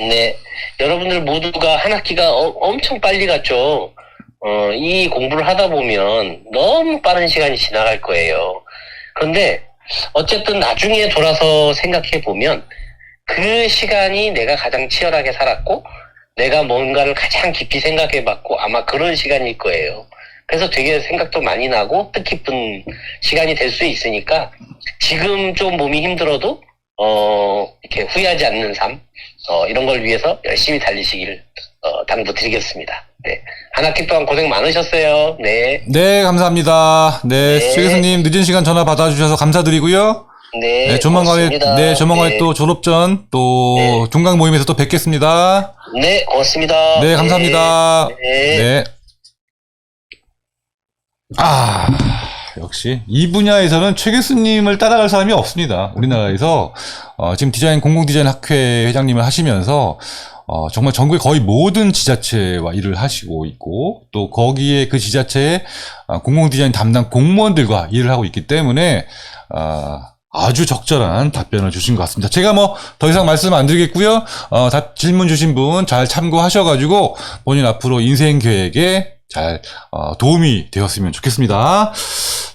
네. 여러분들 모두가 한 학기가 엄청 빨리 갔죠. 이 공부를 하다 보면 너무 빠른 시간이 지나갈 거예요. 그런데 어쨌든 나중에 돌아서 생각해 보면 그 시간이 내가 가장 치열하게 살았고 내가 뭔가를 가장 깊이 생각해 봤고 아마 그런 시간일 거예요. 그래서 되게 생각도 많이 나고 뜻깊은 시간이 될 수 있으니까 지금 좀 몸이 힘들어도 이렇게 후회하지 않는 삶 이런 걸 위해서 열심히 달리시길 당부드리겠습니다. 네. 한 학기 동안 고생 많으셨어요. 네. 네, 감사합니다. 네, 네. 최 교수님 늦은 시간 전화 받아주셔서 감사드리고요. 네. 네, 조만간에, 고맙습니다. 또 졸업전, 또 네. 종강 모임에서 또 뵙겠습니다. 네, 고맙습니다. 네, 감사합니다. 네. 네. 역시 이 분야에서는 최 교수님을 따라갈 사람이 없습니다. 우리나라에서 지금 공공 디자인 학회 회장님을 하시면서 정말 전국의 거의 모든 지자체와 일을 하시고 있고 또 거기에 그 지자체의 공공 디자인 담당 공무원들과 일을 하고 있기 때문에 아주 적절한 답변을 주신 것 같습니다. 제가 뭐 더 이상 말씀 안 드리겠고요. 질문 주신 분 잘 참고하셔가지고 본인 앞으로 인생 계획에 잘 도움이 되었으면 좋겠습니다.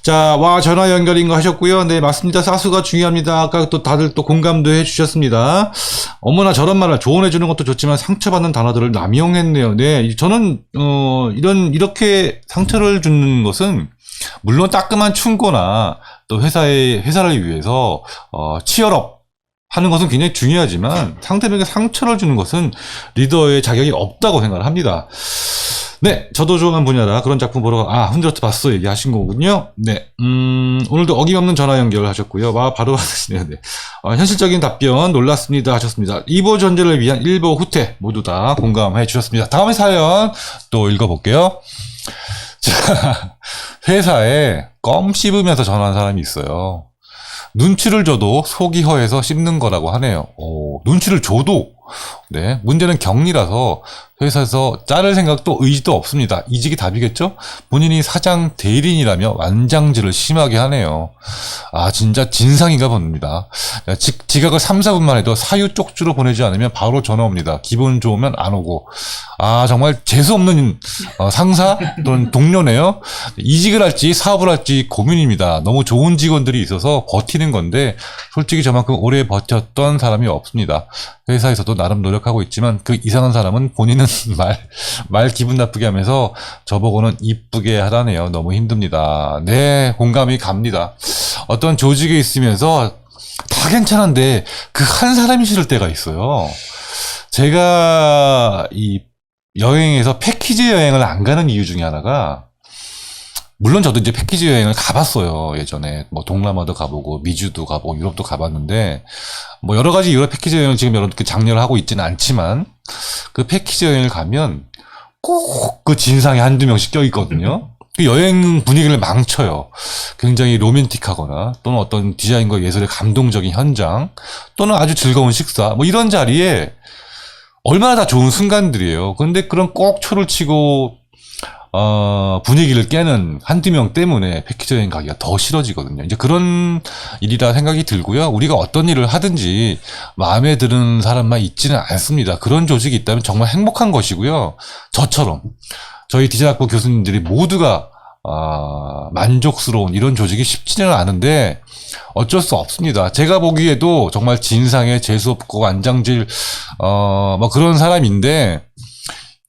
자, 전화 연결인 거 하셨고요. 네, 맞습니다. 사수가 중요합니다. 아까 또 다들 또 공감도 해주셨습니다. 어머나 저런 말을 조언해주는 것도 좋지만 상처받는 단어들을 남용했네요. 네, 저는 이렇게 상처를 주는 것은 물론 따끔한 충고나 또 회사를 위해서 치열업 하는 것은 굉장히 중요하지만 상대방에게 상처를 주는 것은 리더의 자격이 없다고 생각을 합니다. 네, 저도 좋아하는 분야라 그런 작품 보러 흔들어트 봤어 얘기하신 거군요. 네, 오늘도 어김없는 전화 연결하셨고요. 바로 받으시네요. 네. 현실적인 답변 놀랐습니다 하셨습니다. 이보 전제를 위한 일보 후퇴 모두 다 공감해 주셨습니다. 다음에 사연 또 읽어볼게요. 자, 회사에 껌 씹으면서 전화한 사람이 있어요. 눈치를 줘도 속이 허해서 씹는 거라고 하네요. 눈치를 줘도. 네, 문제는 격리라서 회사에서 자를 생각도 의지도 없습니다. 이직이 답이겠죠? 본인이 사장 대리인이라며 완장질을 심하게 하네요. 진짜 진상인가 봅니다. 지각을 3, 4분만 해도 사유 쪽주로 보내지 않으면 바로 전화 옵니다. 기분 좋으면 안 오고. 정말 재수없는 상사 또는 동료네요. 이직을 할지 사업을 할지 고민입니다. 너무 좋은 직원들이 있어서 버티는 건데 솔직히 저만큼 오래 버텼던 사람이 없습니다. 회사에서도 나름 노력하고 있지만 그 이상한 사람은 본인은 말 기분 나쁘게 하면서 저보고는 이쁘게 하라네요. 너무 힘듭니다. 네, 공감이 갑니다. 어떤 조직에 있으면서 다 괜찮은데 그 한 사람이 싫을 때가 있어요. 제가 이 여행에서 패키지 여행을 안 가는 이유 중에 하나가 물론 저도 이제 패키지 여행을 가봤어요. 예전에 뭐 동남아도 가보고 미주도 가보고 유럽도 가봤는데 뭐 여러 가지 유럽 패키지 여행을 지금 이렇게 장려를 하고 있지는 않지만 그 패키지 여행을 가면 꼭 그 진상에 한두 명씩 껴있거든요. 그 여행 분위기를 망쳐요. 굉장히 로맨틱하거나 또는 어떤 디자인과 예술의 감동적인 현장 또는 아주 즐거운 식사 뭐 이런 자리에 얼마나 다 좋은 순간들이에요. 그런데 그런 꼭 초를 치고 분위기를 깨는 한두 명 때문에 패키지 여행 가기가 더 싫어지거든요. 이제 그런 일이라 생각이 들고요. 우리가 어떤 일을 하든지 마음에 드는 사람만 있지는 않습니다. 그런 조직이 있다면 정말 행복한 것이고요. 저처럼 저희 디자인학부 교수님들이 모두가 만족스러운 이런 조직이 쉽지는 않은데 어쩔 수 없습니다. 제가 보기에도 정말 진상에 재수없고 완장질 뭐 그런 사람인데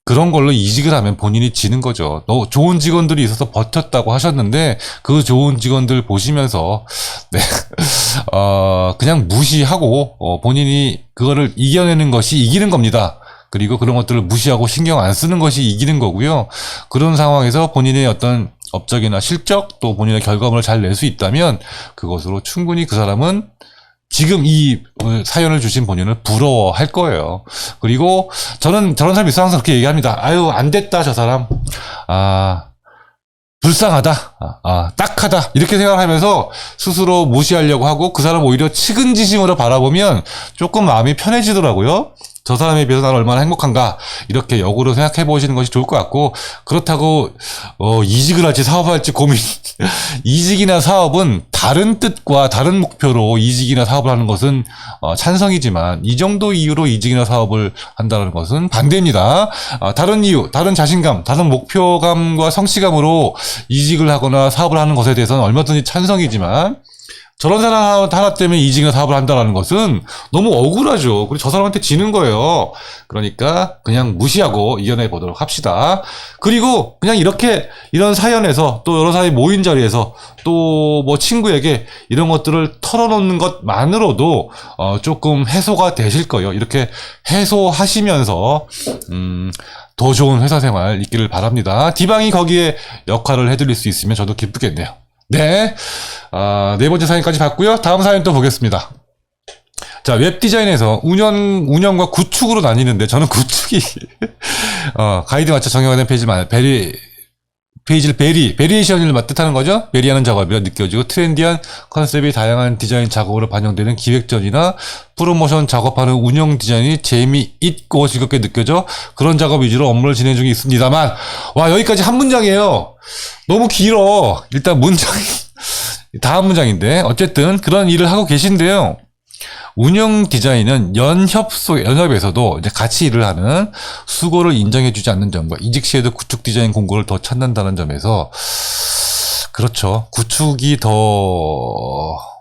그런 걸로 이직을 하면 본인이 지는 거죠. 좋은 직원들이 있어서 버텼다고 하셨는데 그 좋은 직원들 보시면서 네, 그냥 무시하고 본인이 그거를 이겨내는 것이 이기는 겁니다. 그리고 그런 것들을 무시하고 신경 안 쓰는 것이 이기는 거고요. 그런 상황에서 본인의 어떤 업적이나 실적 또 본인의 결과물을 잘 낼 수 있다면 그것으로 충분히 그 사람은 지금 이 사연을 주신 본인을 부러워할 거예요. 그리고 저는 저런 사람이 있어 항상 그렇게 얘기합니다. 안 됐다 저 사람. 불쌍하다, 딱하다 이렇게 생각하면서 스스로 무시하려고 하고 그 사람 오히려 측은지심으로 바라보면 조금 마음이 편해지더라고요. 저 사람에 비해서 나는 얼마나 행복한가 이렇게 역으로 생각해 보시는 것이 좋을 것 같고, 그렇다고 이직을 할지 사업을 할지 고민 이직이나 사업은 다른 뜻과 다른 목표로 이직이나 사업을 하는 것은 찬성이지만 이 정도 이유로 이직이나 사업을 한다는 것은 반대입니다. 다른 이유, 다른 자신감, 다른 목표감과 성취감으로 이직을 하거나 사업을 하는 것에 대해서는 얼마든지 찬성이지만, 저런 사람 하나 때문에 이직이나 사업을 한다는 것은 너무 억울하죠. 그리고 저 사람한테 지는 거예요. 그러니까 그냥 무시하고 이겨내 보도록 합시다. 그리고 그냥 이렇게 이런 사연에서 또 여러 사람이 모인 자리에서 또 뭐 친구에게 이런 것들을 털어놓는 것만으로도 조금 해소가 되실 거예요. 이렇게 해소하시면서 더 좋은 회사 생활 있기를 바랍니다. 디방이 거기에 역할을 해드릴 수 있으면 저도 기쁘겠네요. 네. 네 번째 사연까지 봤고요. 다음 사연 또 보겠습니다. 자, 웹디자인에서 운영과 구축으로 나뉘는데, 저는 구축이, 가이드 맞춰 정형화된 페이지를 베리에이션을 뜻하는 거죠? 베리하는 작업이라 느껴지고, 트렌디한 컨셉이 다양한 디자인 작업으로 반영되는 기획전이나 프로모션 작업하는 운영 디자인이 재미있고 즐겁게 느껴져 그런 작업 위주로 업무를 진행 중에 있습니다만, 와, 여기까지 한 문장이에요. 너무 길어. 일단 다음 문장인데, 어쨌든 그런 일을 하고 계신데요. 운영 디자인은 연협에서도 이제 같이 일을 하는 수고를 인정해주지 않는 점과 이직 시에도 구축 디자인 공고를 더 찾는다는 점에서, 그렇죠. 구축이 더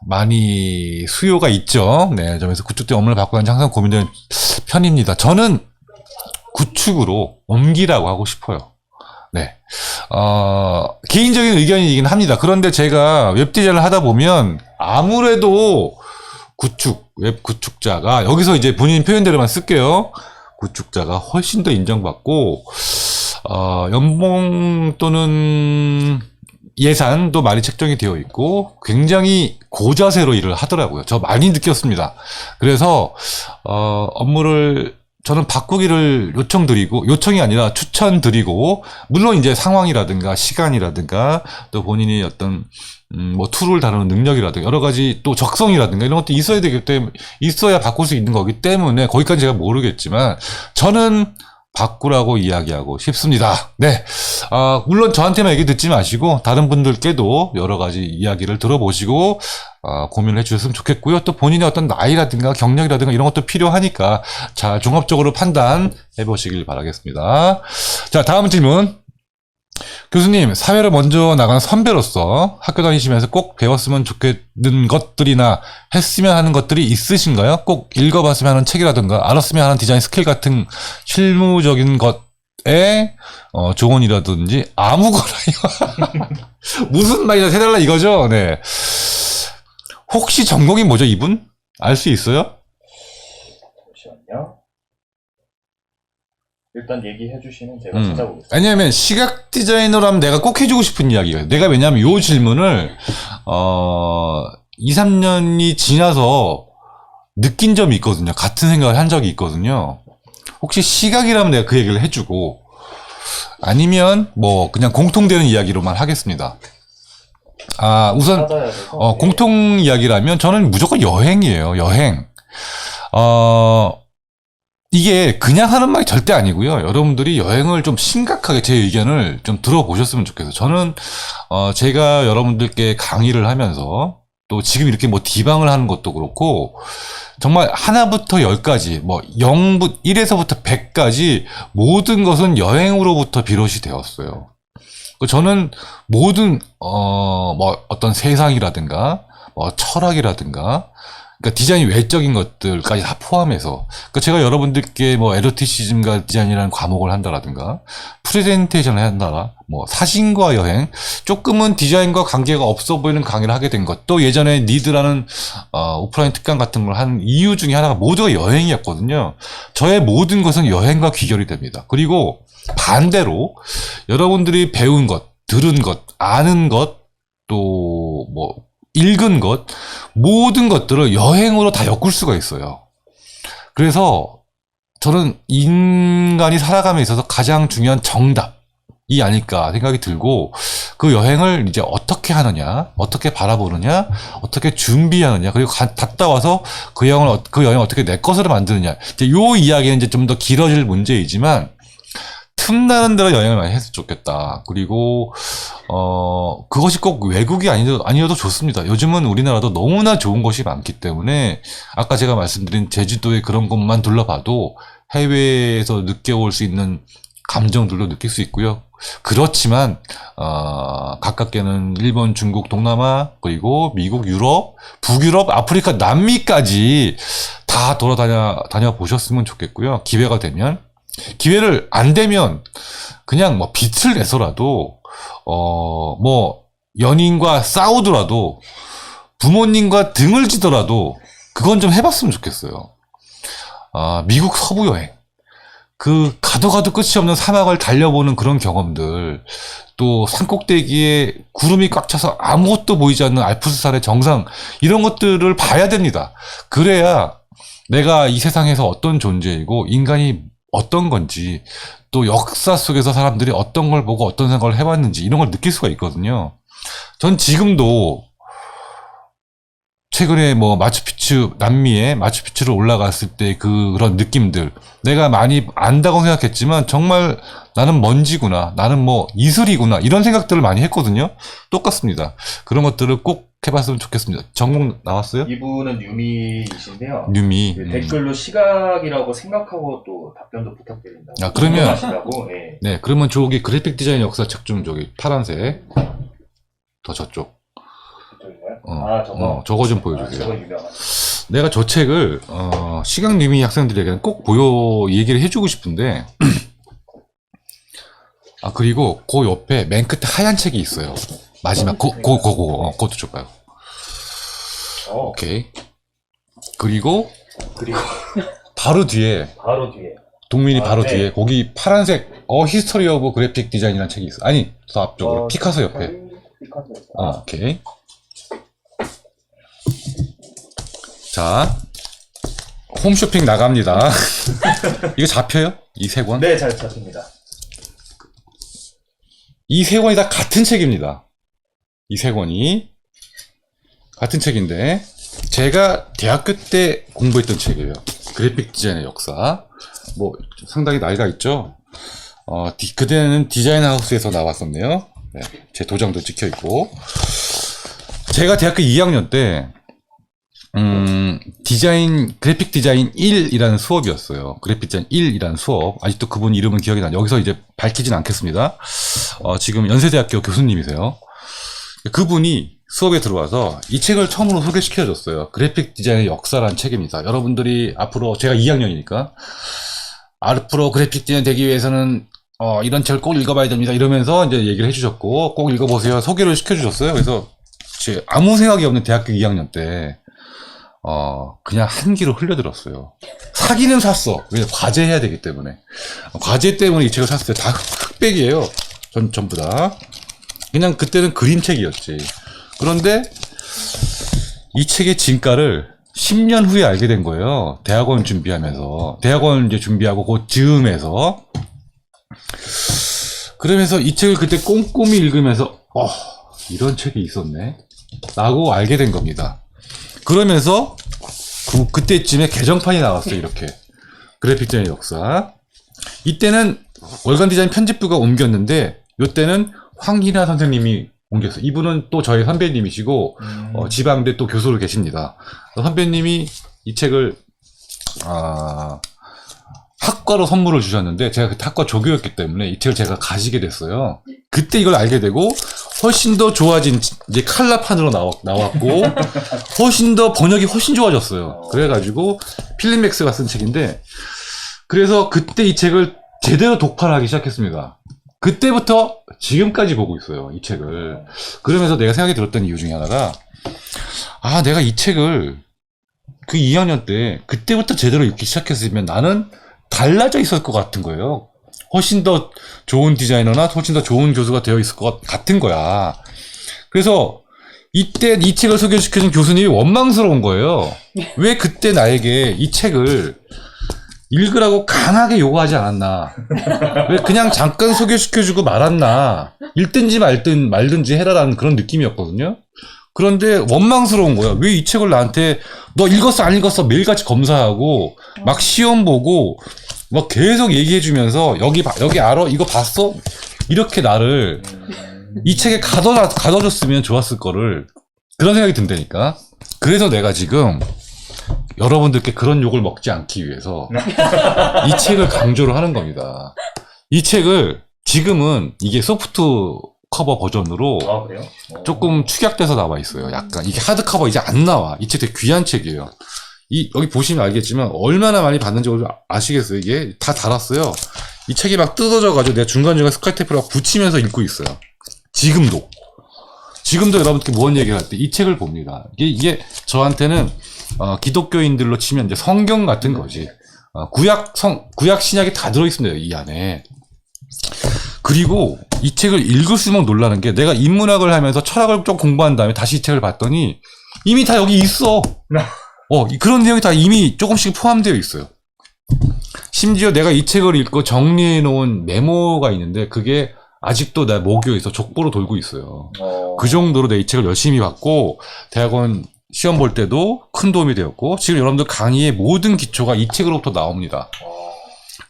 많이 수요가 있죠. 네, 점에서 구축 디자인 업무를 받고 나서 항상 고민되는 편입니다. 저는 구축으로 옮기라고 하고 싶어요. 네. 개인적인 의견이긴 합니다. 그런데 제가 웹 디자인을 하다 보면 아무래도 웹 구축자가, 여기서 이제 본인 표현대로만 쓸게요. 구축자가 훨씬 더 인정받고, 연봉 또는 예산도 많이 책정이 되어 있고, 굉장히 고자세로 일을 하더라고요. 저 많이 느꼈습니다. 그래서, 업무를 저는 바꾸기를 요청이 아니라 추천드리고, 물론 이제 상황이라든가 시간이라든가 또 본인이 어떤 뭐 툴을 다루는 능력이라든가 여러 가지 또 적성이라든가 이런 것도 있어야 되기 때문에, 있어야 바꿀 수 있는 거기 때문에 거기까지 제가 모르겠지만 저는 바꾸라고 이야기하고 싶습니다. 네. 물론 저한테만 얘기 듣지 마시고 다른 분들께도 여러 가지 이야기를 들어보시고 고민을 해주셨으면 좋겠고요. 또 본인의 어떤 나이라든가 경력이라든가 이런 것도 필요하니까 잘 종합적으로 판단해 보시길 바라겠습니다. 자, 다음 질문. 교수님, 사회를 먼저 나간 선배로서 학교 다니시면서 꼭 배웠으면 좋겠는 것들이나 했으면 하는 것들이 있으신가요? 꼭 읽어봤으면 하는 책이라든가 알았으면 하는 디자인 스킬 같은 실무적인 것에 조언이라든지 아무거나요. 무슨 말이나 해달라 이거죠? 네. 혹시 전공이 뭐죠, 이분? 알 수 있어요? 잠시만요. 일단 얘기해 주시면 제가 찾아보겠습니다. 왜냐하면 시각 디자이너라면 내가 꼭 해주고 싶은 이야기예요. 내가 왜냐하면 이 질문을 2, 3년이 지나서 느낀 점이 있거든요. 같은 생각을 한 적이 있거든요. 혹시 시각이라면 내가 그 얘기를 해주고, 아니면 뭐 그냥 공통되는 이야기로만 하겠습니다. 우선 공통 이야기라면 저는 무조건 여행이에요. 여행. 이게 그냥 하는 말이 절대 아니고요. 여러분들이 여행을 좀 심각하게 제 의견을 좀 들어보셨으면 좋겠어요. 저는 제가 여러분들께 강의를 하면서 또 지금 이렇게 뭐 디방을 하는 것도 그렇고 정말 하나부터 10까지 뭐 1에서부터 100까지 모든 것은 여행으로부터 비롯이 되었어요. 저는 모든 뭐 어떤 세상이라든가 뭐 철학이라든가, 그러니까 디자인 외적인 것들까지 다 포함해서, 그러니까 제가 여러분들께 뭐 에로티시즘과 디자인이라는 과목을 한다라든가 프레젠테이션을 한다라, 뭐 사진과 여행, 조금은 디자인과 관계가 없어 보이는 강의를 하게 된 것, 또 예전에 니드라는 오프라인 특강 같은 걸 한 이유 중에 하나가 모두가 여행이었거든요. 저의 모든 것은 여행과 귀결이 됩니다. 그리고 반대로 여러분들이 배운 것, 들은 것, 아는 것, 또 뭐 읽은 것, 모든 것들을 여행으로 다 엮을 수가 있어요. 그래서 저는 인간이 살아감에 있어서 가장 중요한 정답이 아닐까 생각이 들고, 그 여행을 이제 어떻게 하느냐, 어떻게 바라보느냐, 어떻게 준비하느냐, 그리고 갔다 와서 그 여행을 어떻게 내 것으로 만드느냐. 이제 요 이야기는 이제 좀 더 길어질 문제이지만, 틈나는 대로 여행을 많이 했으면 좋겠다. 그리고, 그것이 꼭 외국이 아니어도 좋습니다. 요즘은 우리나라도 너무나 좋은 것이 많기 때문에, 아까 제가 말씀드린 제주도의 그런 것만 둘러봐도 해외에서 느껴올 수 있는 감정들도 느낄 수 있고요. 그렇지만, 가깝게는 일본, 중국, 동남아, 그리고 미국, 유럽, 북유럽, 아프리카, 남미까지 다 다녀 보셨으면 좋겠고요. 기회가 되면. 기회를 안 되면 그냥 뭐 빚을 내서라도 뭐 연인과 싸우더라도 부모님과 등을 지더라도 그건 좀 해봤으면 좋겠어요. 미국 서부 여행, 그 가도 끝이 없는 사막을 달려보는 그런 경험들, 또 산꼭대기에 구름이 꽉 차서 아무것도 보이지 않는 알프스산의 정상, 이런 것들을 봐야 됩니다. 그래야 내가 이 세상에서 어떤 존재이고 인간이 어떤 건지, 또 역사 속에서 사람들이 어떤 걸 보고 어떤 생각을 해봤는지 이런 걸 느낄 수가 있거든요. 전 지금도 최근에 뭐 마추픽추, 남미의 마추픽추를 올라갔을 때 그런 느낌들, 내가 많이 안다고 생각했지만 정말 나는 먼지구나, 나는 뭐 이슬이구나, 이런 생각들을 많이 했거든요. 똑같습니다. 그런 것들을 꼭 해봤으면 좋겠습니다. 전공 나왔어요? 이분은 뉴미이신데요. 뉴미. 그 댓글로 시각이라고 생각하고 또 답변도 부탁드린다고. 그러면, 네. 네, 그러면 저기 그래픽 디자인 역사책 좀 저기 파란색, 더 저쪽. 저거. 저거 좀 보여주세요. 저거 유명한. 내가 저 책을, 시각 뉴미 학생들에게는 꼭 얘기를 해주고 싶은데, 그리고 그 옆에 맨 끝에 하얀 책이 있어요. 마지막, 그것도 줘봐요. 오케이. 그리고, 바로 뒤에, 동민이 바로 네. 뒤에, 거기 파란색, 히스토리 오브 그래픽 디자인이라는 책이 있어. 아니, 더 앞쪽으로, 피카소 옆에. 오케이. 자, 홈쇼핑 나갑니다. 이거 잡혀요? 이 세 권? 네, 잘 잡힙니다. 이 세 권이 다 같은 책입니다. 이 세 권이 같은 책인데, 제가 대학교 때 공부했던 책이에요. 그래픽 디자인의 역사. 뭐 상당히 나이가 있죠. 그때는 디자인 하우스에서 나왔었네요. 네, 제 도장도 찍혀 있고. 제가 대학교 2학년 때 그래픽 디자인 1이라는 수업이었어요. 그래픽 디자인 1이라는 수업. 아직도 그분 이름은 기억이 나요. 여기서 이제 밝히진 않겠습니다. 지금 연세대학교 교수님이세요. 그분이 수업에 들어와서 이 책을 처음으로 소개시켜줬어요. 그래픽 디자인의 역사라는 책입니다. 여러분들이 앞으로, 제가 2학년이니까, 앞으로 그래픽 디자인 되기 위해서는, 이런 책을 꼭 읽어봐야 됩니다. 이러면서 이제 얘기를 해주셨고, 꼭 읽어보세요. 소개를 시켜주셨어요. 그래서, 제 아무 생각이 없는 대학교 2학년 때, 그냥 한 귀로 흘려들었어요. 사기는 샀어. 왜냐면 과제해야 되기 때문에. 과제 때문에 이 책을 샀어요. 다 흑백이에요. 전부 다. 그냥 그때는 그림책이었지. 그런데 이 책의 진가를 10년 후에 알게 된 거예요. 대학원 준비하면서. 대학원 이제 준비하고 그 즈음에서. 그러면서 이 책을 그때 꼼꼼히 읽으면서, 이런 책이 있었네. 라고 알게 된 겁니다. 그러면서 그때쯤에 개정판이 나왔어요. 이렇게. 그래픽 디자인의 역사. 이때는 월간 디자인 편집부가 옮겼는데, 이때는 황희나 선생님이 옮겼어요. 이분은 또 저희 선배님이시고, 지방대 또 교수로 계십니다. 선배님이 이 책을, 학과로 선물을 주셨는데, 제가 그때 학과 조교였기 때문에 이 책을 제가 가지게 됐어요. 그때 이걸 알게 되고, 훨씬 더 좋아진, 이제 칼라판으로 나왔고, 훨씬 더 번역이 훨씬 좋아졌어요. 그래가지고, 필립맥스가 쓴 책인데, 그래서 그때 이 책을 제대로 독파하기 시작했습니다. 그때부터 지금까지 보고 있어요, 이 책을. 그러면서 내가 생각이 들었던 이유 중에 하나가, 내가 이 책을 그 2학년 때, 그때부터 제대로 읽기 시작했으면 나는 달라져 있을 것 같은 거예요. 훨씬 더 좋은 디자이너나 훨씬 더 좋은 교수가 되어 있을 것 같은 거야. 그래서 이때 이 책을 소개시켜준 교수님이 원망스러운 거예요. 왜 그때 나에게 이 읽으라고 강하게 요구하지 않았나. 왜 그냥 잠깐 소개시켜주고 말았나. 읽든지 말든지 해라라는 그런 느낌이었거든요. 그런데 원망스러운 거야. 왜 이 책을 나한테 너 읽었어 안 읽었어 매일같이 검사하고 막 시험 보고 막 계속 얘기해주면서 여기 알아? 이거 봤어? 이렇게 나를 이 책에 가둬줬으면 좋았을 거를 그런 생각이 든다니까. 그래서 내가 지금 여러분들께 그런 욕을 먹지 않기 위해서 이 책을 강조를 하는 겁니다. 이 책을 지금은 이게 소프트 커버 버전으로 아, 그래요? 조금 축약돼서 나와 있어요. 약간 이게 하드 커버 이제 안 나와. 이 책 되게 귀한 책이에요. 여기 보시면 알겠지만 얼마나 많이 봤는지 아시겠어요? 이게 다 달았어요. 이 책이 막 뜯어져가지고 내가 중간중간 스카이테이프를 붙이면서 읽고 있어요. 지금도 여러분께 무언 얘기를 할 때 이 책을 봅니다. 이게 저한테는 기독교인들로 치면 이제 성경 같은 거지. 구약 신약이 다 들어있습니다. 이 안에. 그리고 이 책을 읽을수록 놀라는 게 내가 인문학을 하면서 철학을 좀 공부한 다음에 다시 이 책을 봤더니 이미 다 여기 있어. 그런 내용이 다 이미 조금씩 포함되어 있어요. 심지어 내가 이 책을 읽고 정리해 놓은 메모가 있는데 그게 아직도 내 모교에서 족보로 돌고 있어요. 그 정도로 내 이 책을 열심히 봤고 대학원 시험 볼 때도 큰 도움이 되었고 지금 여러분들 강의의 모든 기초가 이 책으로부터 나옵니다.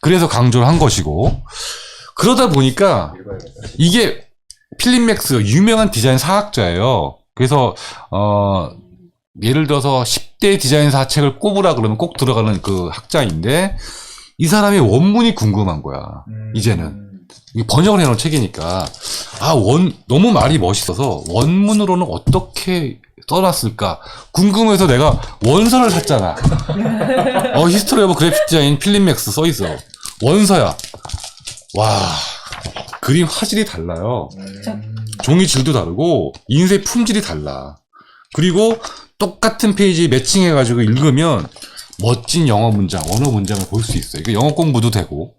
그래서 강조를 한 것이고 그러다 보니까 이게 필립 맥스 유명한 디자인 사학자예요. 그래서 예를 들어서 10대 디자인 사책을 꼽으라 그러면 꼭 들어가는 그 학자인데 이 사람의 원문이 궁금한 거야. 이제는 번역을 해놓은 책이니까 너무 말이 멋있어서 원문으로는 어떻게 써놨을까 궁금해서 내가 원서를 샀잖아. 히스토리 오브 그래픽 디자인 필립 맥스 써있어. 원서야. 와, 그림 화질이 달라요. 종이 질도 다르고 인쇄 품질이 달라. 그리고 똑같은 페이지 매칭해가지고 읽으면 멋진 영어 문장, 언어 문장을 볼 수 있어요. 이거 영어 공부도 되고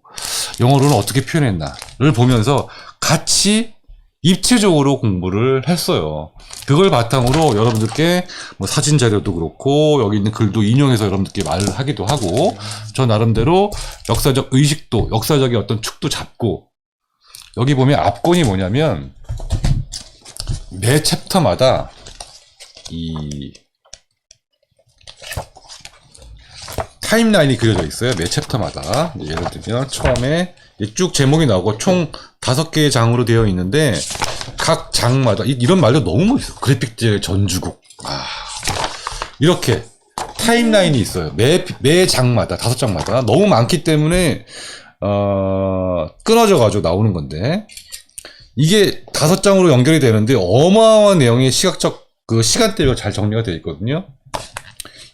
영어로는 어떻게 표현했나를 보면서 같이 입체적으로 공부를 했어요. 그걸 바탕으로 여러분들께 뭐 사진 자료도 그렇고 여기 있는 글도 인용해서 여러분들께 말을 하기도 하고 저 나름대로 역사적 의식도 역사적인 어떤 축도 잡고 여기 보면 앞권이 뭐냐면 매 챕터마다 이 타임라인이 그려져 있어요. 매 챕터마다. 예를 들면 처음에 쭉 제목이 나오고 총 5개의 장으로 되어 있는데 각 장마다 이런 말도 너무 멋있어. 그래픽 디자인의 전주국. 이렇게 타임라인이 있어요. 매 장마다 5장마다 너무 많기 때문에 끊어져 가지고 나오는 건데 이게 5장으로 연결이 되는데 어마어마한 내용이 시각적 그 시간대로 잘 정리가 되어 있거든요.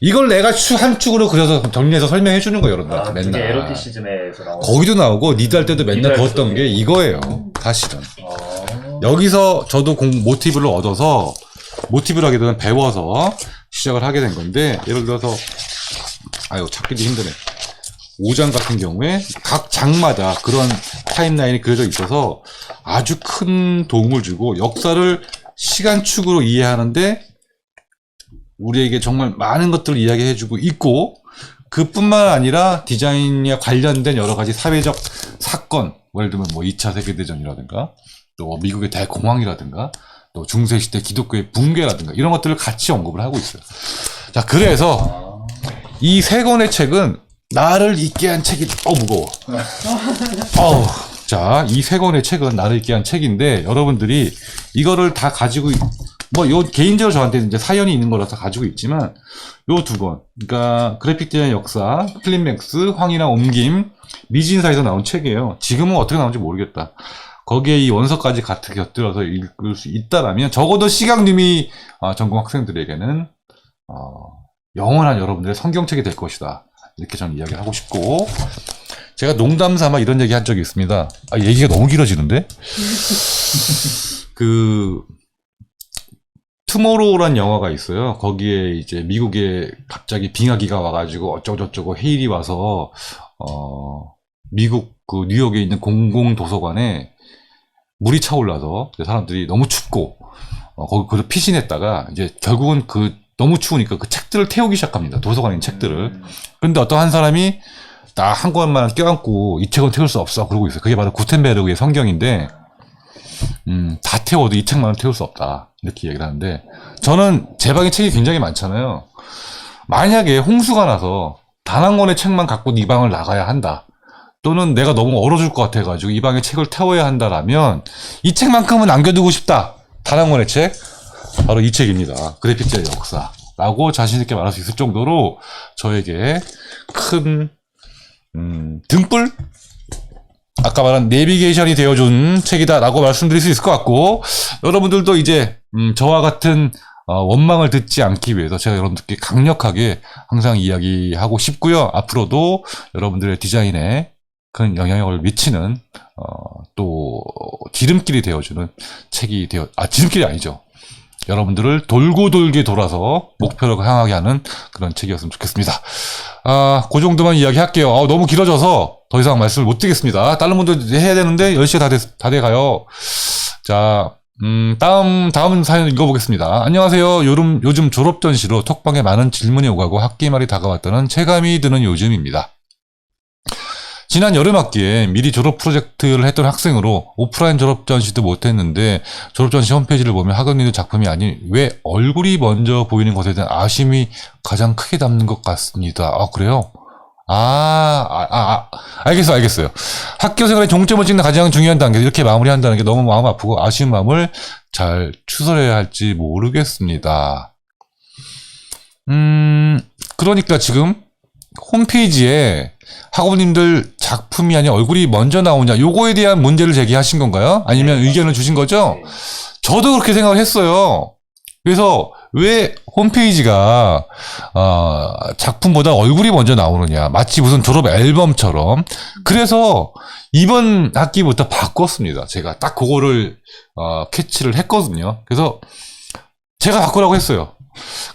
이걸 내가 한 축으로 그려서 정리해서 설명해 주는 거예요, 여러분들. 맨날. 에로티시즘에서 나오는 거기도 나오고 니드 할 때도 맨날 그었던 게 이거예요. 사실은. 여기서 저도 모티브를 얻어서 모티브를 하게 되면 배워서 시작을 하게 된 건데 예를 들어서 찾기도 힘드네. 5장 같은 경우에 각 장마다 그런 타임라인이 그려져 있어서 아주 큰 도움을 주고 역사를 시간축으로 이해하는데 우리에게 정말 많은 것들을 이야기해주고 있고 그뿐만 아니라 디자인에 관련된 여러 가지 사회적 사건 예를 들면 뭐 2차 세계대전이라든가 또 미국의 대공황이라든가 또 중세시대 기독교의 붕괴라든가 이런 것들을 같이 언급을 하고 있어요. 자, 그래서 이 3권의 책은 나를 잊게 한 책이 무거워. 자, 이 3권의 책은 나를 잊게 한 책인데 여러분들이 이거를 다 가지고 개인적으로 저한테 이제 사연이 있는 거라서 가지고 있지만 요 2권 그러니까 그래픽 디자인 역사 필립 맥스 황이나 옮김 미진사에서 나온 책이에요. 지금은 어떻게 나온지 모르겠다. 거기에 이 원서까지 같이 곁들여서 읽을 수 있다라면 적어도 시각유미 전공 학생들에게는 영원한 여러분들의 성경책이 될 것이다. 이렇게 저는 이야기를 하고 싶고 제가 농담 삼아 이런 얘기 한 적이 있습니다. 얘기가 너무 길어지는데? 투모로우란 영화가 있어요. 거기에 이제 미국에 갑자기 빙하기가 와가지고 어쩌고저쩌고 해일이 와서 미국 그 뉴욕에 있는 공공도서관에 물이 차올라서 사람들이 너무 춥고 거기 그걸 피신했다가 이제 결국은 너무 추우니까 그 책들을 태우기 시작합니다. 도서관에 있는 책들을. 그런데 어떤 한 사람이 딱 한 권만 껴안고 이 책은 태울 수 없어 그러고 있어요. 그게 바로 구텐베르그의 성경인데 다 태워도 이 책만은 태울 수 없다 이렇게 얘기를 하는데, 저는 제 방에 책이 굉장히 많잖아요. 만약에 홍수가 나서 단 한 권의 책만 갖고 이 방을 나가야 한다, 또는 내가 너무 얼어줄 것 같아가지고 이 방에 책을 태워야 한다라면 이 책만큼은 남겨두고 싶다, 단 한 권의 책, 바로 이 책입니다. 그래픽자의 역사라고 자신있게 말할 수 있을 정도로 저에게 큰 등불? 아까 말한 내비게이션이 되어준 책이다라고 말씀드릴 수 있을 것 같고, 여러분들도 이제 저와 같은 원망을 듣지 않기 위해서 제가 여러분들께 강력하게 항상 이야기하고 싶고요. 앞으로도 여러분들의 디자인에 큰 영향을 미치는 또 지름길이 되어주는 책이 지름길이 아니죠. 여러분들을 돌고 돌게 돌아서 목표를 향하게 하는 그런 책이었으면 좋겠습니다. 그 정도만 이야기할게요. 너무 길어져서 더 이상 말씀을 못 드리겠습니다. 다른 분들 해야 되는데 10시가 다 돼가요. 자, 다음 사연 읽어보겠습니다. 안녕하세요. 요즘 졸업 전시로 톡방에 많은 질문이 오가고 학기 말이 다가왔다는 체감이 드는 요즘입니다. 지난 여름 학기에 미리 졸업 프로젝트를 했던 학생으로 오프라인 졸업 전시도 못했는데, 졸업 전시 홈페이지를 보면 학원님들 작품이 아닌 왜 얼굴이 먼저 보이는 것에 대한 아쉬움이 가장 크게 담는 것 같습니다. 그래요? 알겠어요. 학교 생활의 종점을 찍는 가장 중요한 단계에서 이렇게 마무리한다는 게 너무 마음 아프고 아쉬운 마음을 잘 추스려야 할지 모르겠습니다. 그러니까 지금 홈페이지에 학우님들 작품이 아닌 얼굴이 먼저 나오냐, 요거에 대한 문제를 제기하신 건가요? 아니면 의견을 주신 거죠? 저도 그렇게 생각을 했어요. 그래서 왜 홈페이지가 작품보다 얼굴이 먼저 나오느냐, 마치 무슨 졸업 앨범처럼. 그래서 이번 학기부터 바꿨습니다. 제가 딱 그거를 캐치를 했거든요. 그래서 제가 바꾸라고 했어요.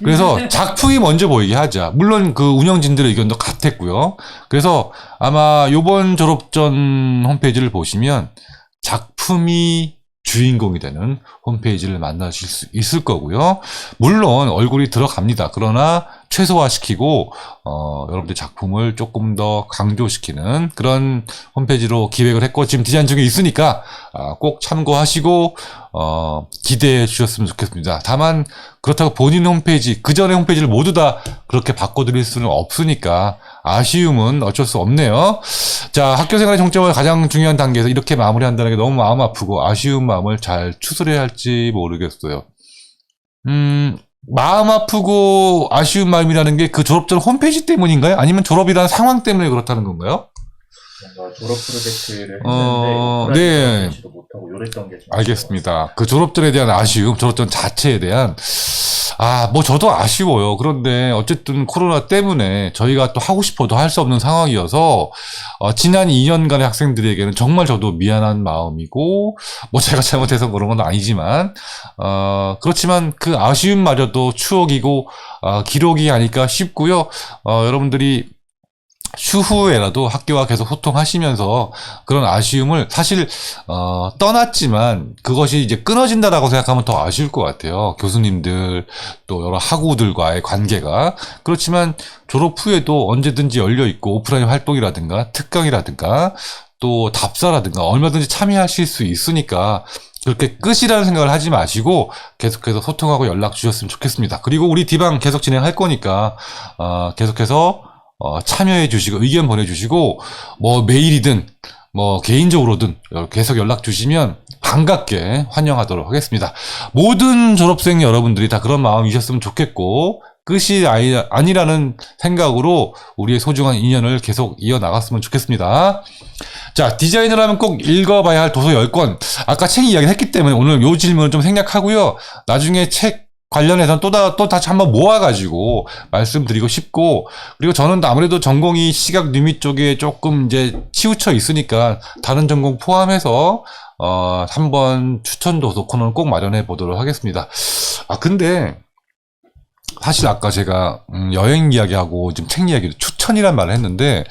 그래서 작품이 먼저 보이게 하자. 물론 그 운영진들의 의견도 같았고요. 그래서 아마 요번 졸업전 홈페이지를 보시면 작품이 주인공이 되는 홈페이지를 만나실 수 있을 거고요. 물론 얼굴이 들어갑니다. 그러나 최소화시키고 여러분들 작품을 조금 더 강조시키는 그런 홈페이지로 기획을 했고, 지금 디자인 중에 있으니까 꼭 참고하시고 기대해 주셨으면 좋겠습니다. 다만 그렇다고 본인 홈페이지, 그 전에 홈페이지를 모두 다 그렇게 바꿔드릴 수는 없으니까 아쉬움은 어쩔 수 없네요. 자, 학교생활의 종점을 가장 중요한 단계에서 이렇게 마무리한다는 게 너무 마음 아프고 아쉬운 마음을 잘 추스려야 할지 모르겠어요. 마음 아프고 아쉬운 마음이라는 게 그 졸업 전 홈페이지 때문인가요? 아니면 졸업이라는 상황 때문에 그렇다는 건가요? 뭔가 졸업 프로젝트를 했는데 네, 못하고 요랬던 게 좀 알겠습니다. 그 졸업전에 대한 아쉬움, 졸업전 자체에 대한 저도 아쉬워요. 그런데 어쨌든 코로나 때문에 저희가 또 하고 싶어도 할 수 없는 상황이어서 지난 2년간의 학생들에게는 정말 저도 미안한 마음이고, 제가 잘못해서 그런 건 아니지만 그렇지만 그 아쉬움마저도 추억이고 기록이 아닐까 싶고요. 여러분들이 추후에라도 학교와 계속 소통하시면서 그런 아쉬움을, 사실 떠났지만 그것이 이제 끊어진다라고 생각하면 더 아쉬울 것 같아요. 교수님들 또 여러 학우들과의 관계가. 그렇지만 졸업 후에도 언제든지 열려 있고 오프라인 활동이라든가 특강이라든가 또 답사라든가 얼마든지 참여하실 수 있으니까 그렇게 끝이라는 생각을 하지 마시고 계속해서 소통하고 연락 주셨으면 좋겠습니다. 그리고 우리 디방 계속 진행할 거니까 계속해서 참여해 주시고 의견 보내주시고 메일이든 개인적으로든 계속 연락 주시면 반갑게 환영하도록 하겠습니다. 모든 졸업생 여러분들이 다 그런 마음이셨으면 좋겠고, 끝이 아니라는 생각으로 우리의 소중한 인연을 계속 이어나갔으면 좋겠습니다. 자, 디자인을 하면 꼭 읽어봐야 할 도서 10권. 아까 책 이야기를 했기 때문에 오늘 요 질문을 좀 생략하고요. 나중에 책 관련해서는 또 다시 한번 모아가지고 말씀드리고 싶고, 그리고 저는 아무래도 전공이 시각 뉴미 쪽에 조금 이제 치우쳐 있으니까 다른 전공 포함해서 한번 추천 도서 코너는 꼭 마련해 보도록 하겠습니다. 근데 사실 아까 제가 여행 이야기하고 지금 책 이야기도 추천이란 말을 했는데,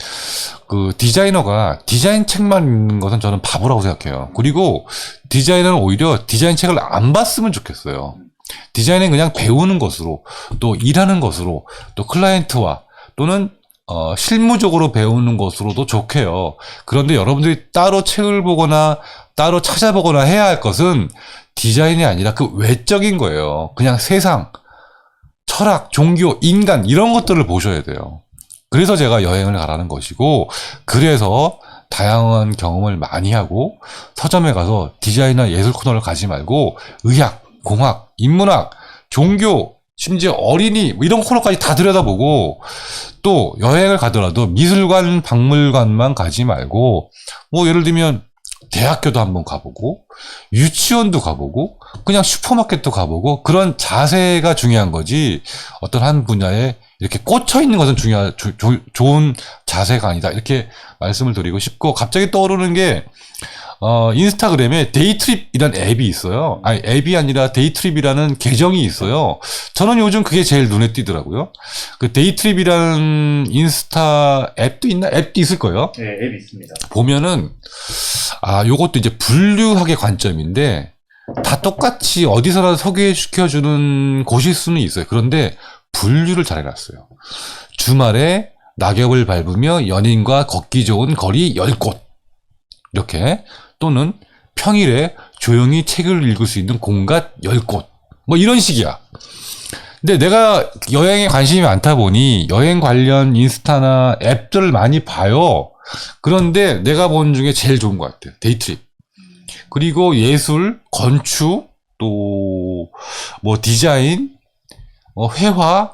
그 디자이너가 디자인 책만 읽는 것은 저는 바보라고 생각해요. 그리고 디자이너는 오히려 디자인 책을 안 봤으면 좋겠어요. 디자인은 그냥 배우는 것으로, 또 일하는 것으로, 또 클라이언트와 또는 실무적으로 배우는 것으로도 좋게요. 그런데 여러분들이 따로 책을 보거나 따로 찾아보거나 해야 할 것은 디자인이 아니라 그 외적인 거예요. 그냥 세상, 철학, 종교, 인간 이런 것들을 보셔야 돼요. 그래서 제가 여행을 가라는 것이고, 그래서 다양한 경험을 많이 하고 서점에 가서 디자인이나 예술 코너를 가지 말고 의학, 공학, 인문학, 종교, 심지어 어린이 뭐 이런 코너까지 다 들여다보고, 또 여행을 가더라도 미술관, 박물관만 가지 말고 뭐 예를 들면 대학교도 한번 가보고 유치원도 가보고 그냥 슈퍼마켓도 가보고, 그런 자세가 중요한 거지 어떤 한 분야에 이렇게 꽂혀 있는 것은 좋은 자세가 아니다, 이렇게 말씀을 드리고 싶고, 갑자기 떠오르는 게 인스타그램에 데이트립이라는 앱이 있어요. 아니, 앱이 아니라 데이트립이라는 계정이 있어요. 저는 요즘 그게 제일 눈에 띄더라고요. 그 데이트립이라는 인스타 앱도 있나? 앱도 있을 거예요. 네, 앱 있습니다. 보면은 요것도 이제 분류학의 관점인데, 다 똑같이 어디서나 소개시켜주는 곳일 수는 있어요. 그런데 분류를 잘 해놨어요. 주말에 낙엽을 밟으며 연인과 걷기 좋은 거리 10곳. 이렇게. 또는 평일에 조용히 책을 읽을 수 있는 공간 10곳. 뭐 이런 식이야. 근데 내가 여행에 관심이 많다 보니 여행 관련 인스타나 앱들을 많이 봐요. 그런데 내가 본 중에 제일 좋은 것 같아요. 데이트립. 그리고 예술, 건축, 또 뭐 디자인, 회화,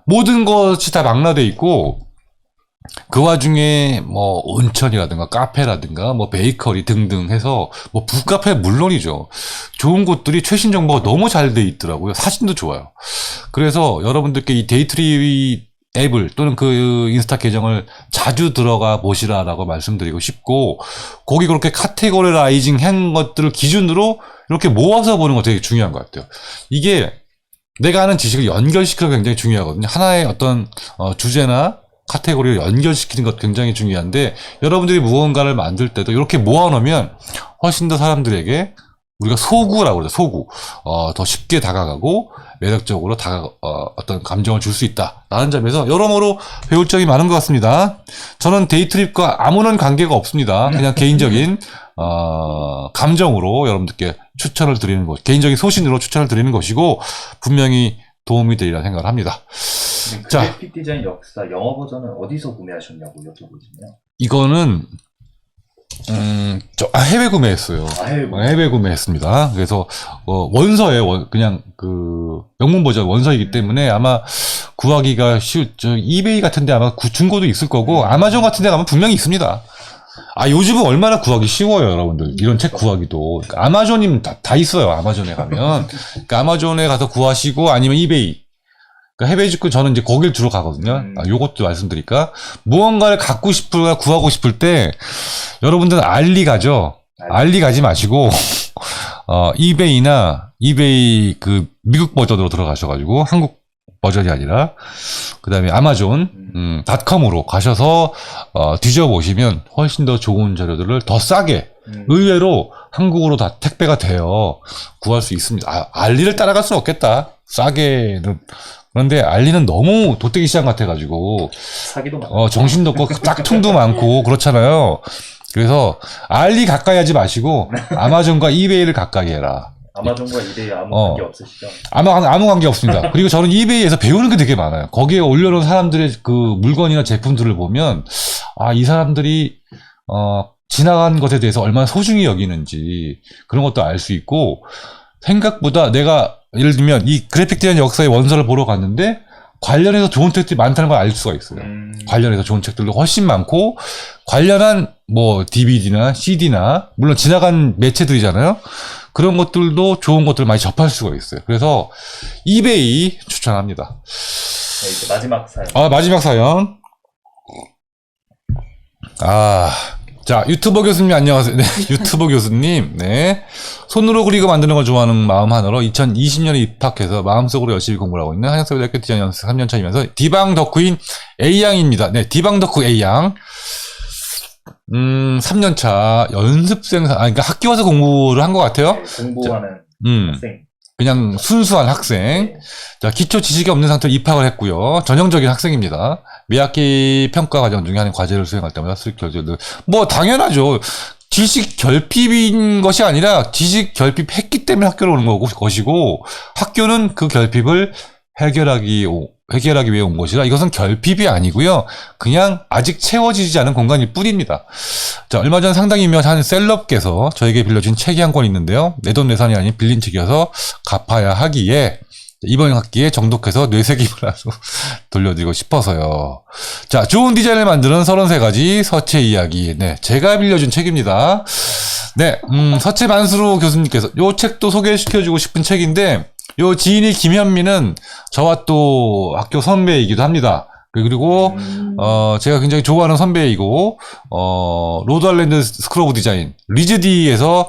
모든 것이 다 망라돼 있고, 그 와중에 뭐 온천이라든가 카페라든가 뭐 베이커리 등등 해서 뭐 북카페 물론이죠. 좋은 곳들이 최신 정보가 너무 잘 돼 있더라고요. 사진도 좋아요. 그래서 여러분들께 이 데이트립 앱을 또는 그 인스타 계정을 자주 들어가 보시라라고 말씀드리고 싶고, 거기 그렇게 카테고리라이징 한 것들을 기준으로 이렇게 모아서 보는 거 되게 중요한 것 같아요. 이게 내가 아는 지식을 연결시키는 게 굉장히 중요하거든요. 하나의 어떤 주제나 카테고리를 연결시키는 것 굉장히 중요한데, 여러분들이 무언가를 만들 때도 이렇게 모아놓으면 훨씬 더 사람들에게 우리가 소구라고 그러죠. 소구. 더 쉽게 다가가고 매력적으로 어떤 감정을 줄 수 있다 라는 점에서 여러모로 배울 점이 많은 것 같습니다. 저는 데이트립과 아무런 관계가 없습니다. 그냥 개인적인 감정으로 여러분들께 추천을 드리는 것, 개인적인 소신으로 추천을 드리는 것이고, 분명히 도움이 되리라 생각을 합니다. 그래픽 디자인 역사 영어 버전은 어디서 구매하셨냐고 여쭤보시면, 이거는 해외 구매했어요. 해외 구매했습니다. 그래서 원서에 그냥 그 영문 버전 원서이기 때문에 아마 구하기가 이베이 같은데 아마 중고도 있을 거고, 아마존 같은데 가면 분명히 있습니다. 요즘은 얼마나 구하기 쉬워요, 여러분들. 이런 책 구하기도. 그러니까 아마존이면 다 있어요, 아마존에 가면. 그러니까 아마존에 가서 구하시고, 아니면 이베이. 그러니까 해외 직구 저는 이제 거길 주로 가거든요. 요것도 말씀드릴까? 무언가를 갖고 싶거나 구하고 싶을 때, 여러분들은 알리 가죠? 알리 가지 마시고, 이베이나, 이베이 그 미국 버전으로 들어가셔가지고, 한국 버전이 아니라, 그 다음에 아마존, 닷컴으로 가셔서, 뒤져보시면 훨씬 더 좋은 자료들을 더 싸게, 의외로 한국으로 다 택배가 돼요. 구할 수 있습니다. 알리를 따라갈 수는 없겠다. 싸게는. 그런데 알리는 너무 도떼기 시장 같아가지고, 사기도 많고, 정신도 없고, 짝퉁도 많고, 그렇잖아요. 그래서 알리 가까이 하지 마시고, 아마존과 이베이를 가까이 해라. 아마존과 이베이 아무 관계 없으시죠? 아무 관계 없습니다. 그리고 저는 이베이에서 배우는 게 되게 많아요. 거기에 올려놓은 사람들의 그 물건이나 제품들을 보면, 이 사람들이, 지나간 것에 대해서 얼마나 소중히 여기는지, 그런 것도 알 수 있고, 생각보다 내가, 예를 들면, 이 그래픽 디자인 역사의 원서를 보러 갔는데, 관련해서 좋은 책들이 많다는 걸 알 수가 있어요. 관련해서 좋은 책들도 훨씬 많고, 관련한 뭐 DVD나 CD나, 물론 지나간 매체들이잖아요. 그런 것들도 좋은 것들을 많이 접할 수가 있어요. 그래서 이베이 추천합니다. 네, 이제 마지막 사연. 마지막 사연. 자, 유튜버 교수님 안녕하세요. 네, 유튜버 교수님. 네. 손으로 그리고 만드는 걸 좋아하는 마음 하나로 2020년에 입학해서 마음속으로 열심히 공부를 하고 있는 한양서울대학교 디자인 연수 3년 차이면서 디방 덕후인 A양입니다. 네, 디방 덕후 A양. 3년 차 연습생, 그러니까 학교 와서 공부를 한 것 같아요. 네, 공부하는 학생. 그냥 순수한 학생. 자, 기초 지식이 없는 상태로 입학을 했고요. 전형적인 학생입니다. 매학기 평가 과정 중에 하는 과제를 수행할 때마다 수익 결제를 뭐 당연하죠. 지식 결핍인 것이 아니라 지식 결핍했기 때문에 학교로 오는 것이고 학교는 그 결핍을 해결하기 위해 온 것이라 이것은 결핍이 아니고요. 그냥 아직 채워지지 않은 공간일 뿐입니다. 자, 얼마 전 상당히 유명한 셀럽께서 저에게 빌려준 책이 한 권 있는데요. 내돈내산이 아닌 빌린 책이어서 갚아야 하기에 이번 학기에 정독해서 뇌세김을 하고 돌려드리고 싶어서요. 자, 좋은 디자인을 만드는 33가지 서체 이야기. 네, 제가 빌려준 책입니다. 네, 서체 만수루 교수님께서 요 책도 소개시켜주고 싶은 책인데 요 지인이 김현미는 저와 또 학교 선배이기도 합니다. 그리고 제가 굉장히 좋아하는 선배이고 로드아일랜드 스쿨 오브 디자인 리즈디에서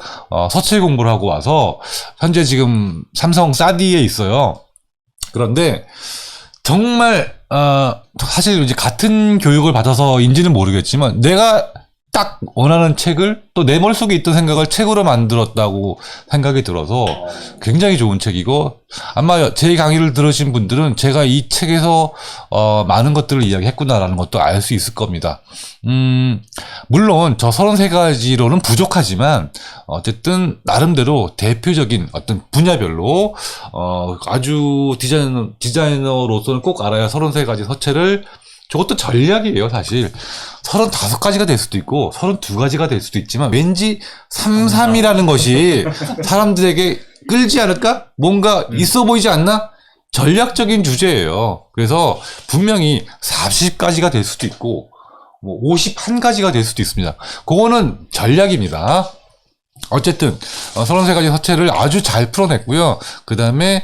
서체 공부를 하고 와서 현재 지금 삼성 사디에 있어요. 그런데 정말 사실 이제 같은 교육을 받아서인지는 모르겠지만 내가 딱 원하는 책을 또 내 머릿속에 있던 생각을 책으로 만들었다고 생각이 들어서 굉장히 좋은 책이고 아마 제 강의를 들으신 분들은 제가 이 책에서 많은 것들을 이야기했구나라는 것도 알 수 있을 겁니다. 물론 저 33가지로는 부족하지만 어쨌든 나름대로 대표적인 어떤 분야별로 아주 디자이너로서는 꼭 알아야 33가지 서체를 저것도 전략이에요, 사실. 35가지가 될 수도 있고, 32가지가 될 수도 있지만, 왠지 33이라는 것이 사람들에게 끌지 않을까? 뭔가 있어 보이지 않나? 전략적인 주제예요. 그래서 분명히 40가지가 될 수도 있고, 뭐 51가지가 될 수도 있습니다. 그거는 전략입니다. 어쨌든, 33가지 서체를 아주 잘 풀어냈고요. 그 다음에,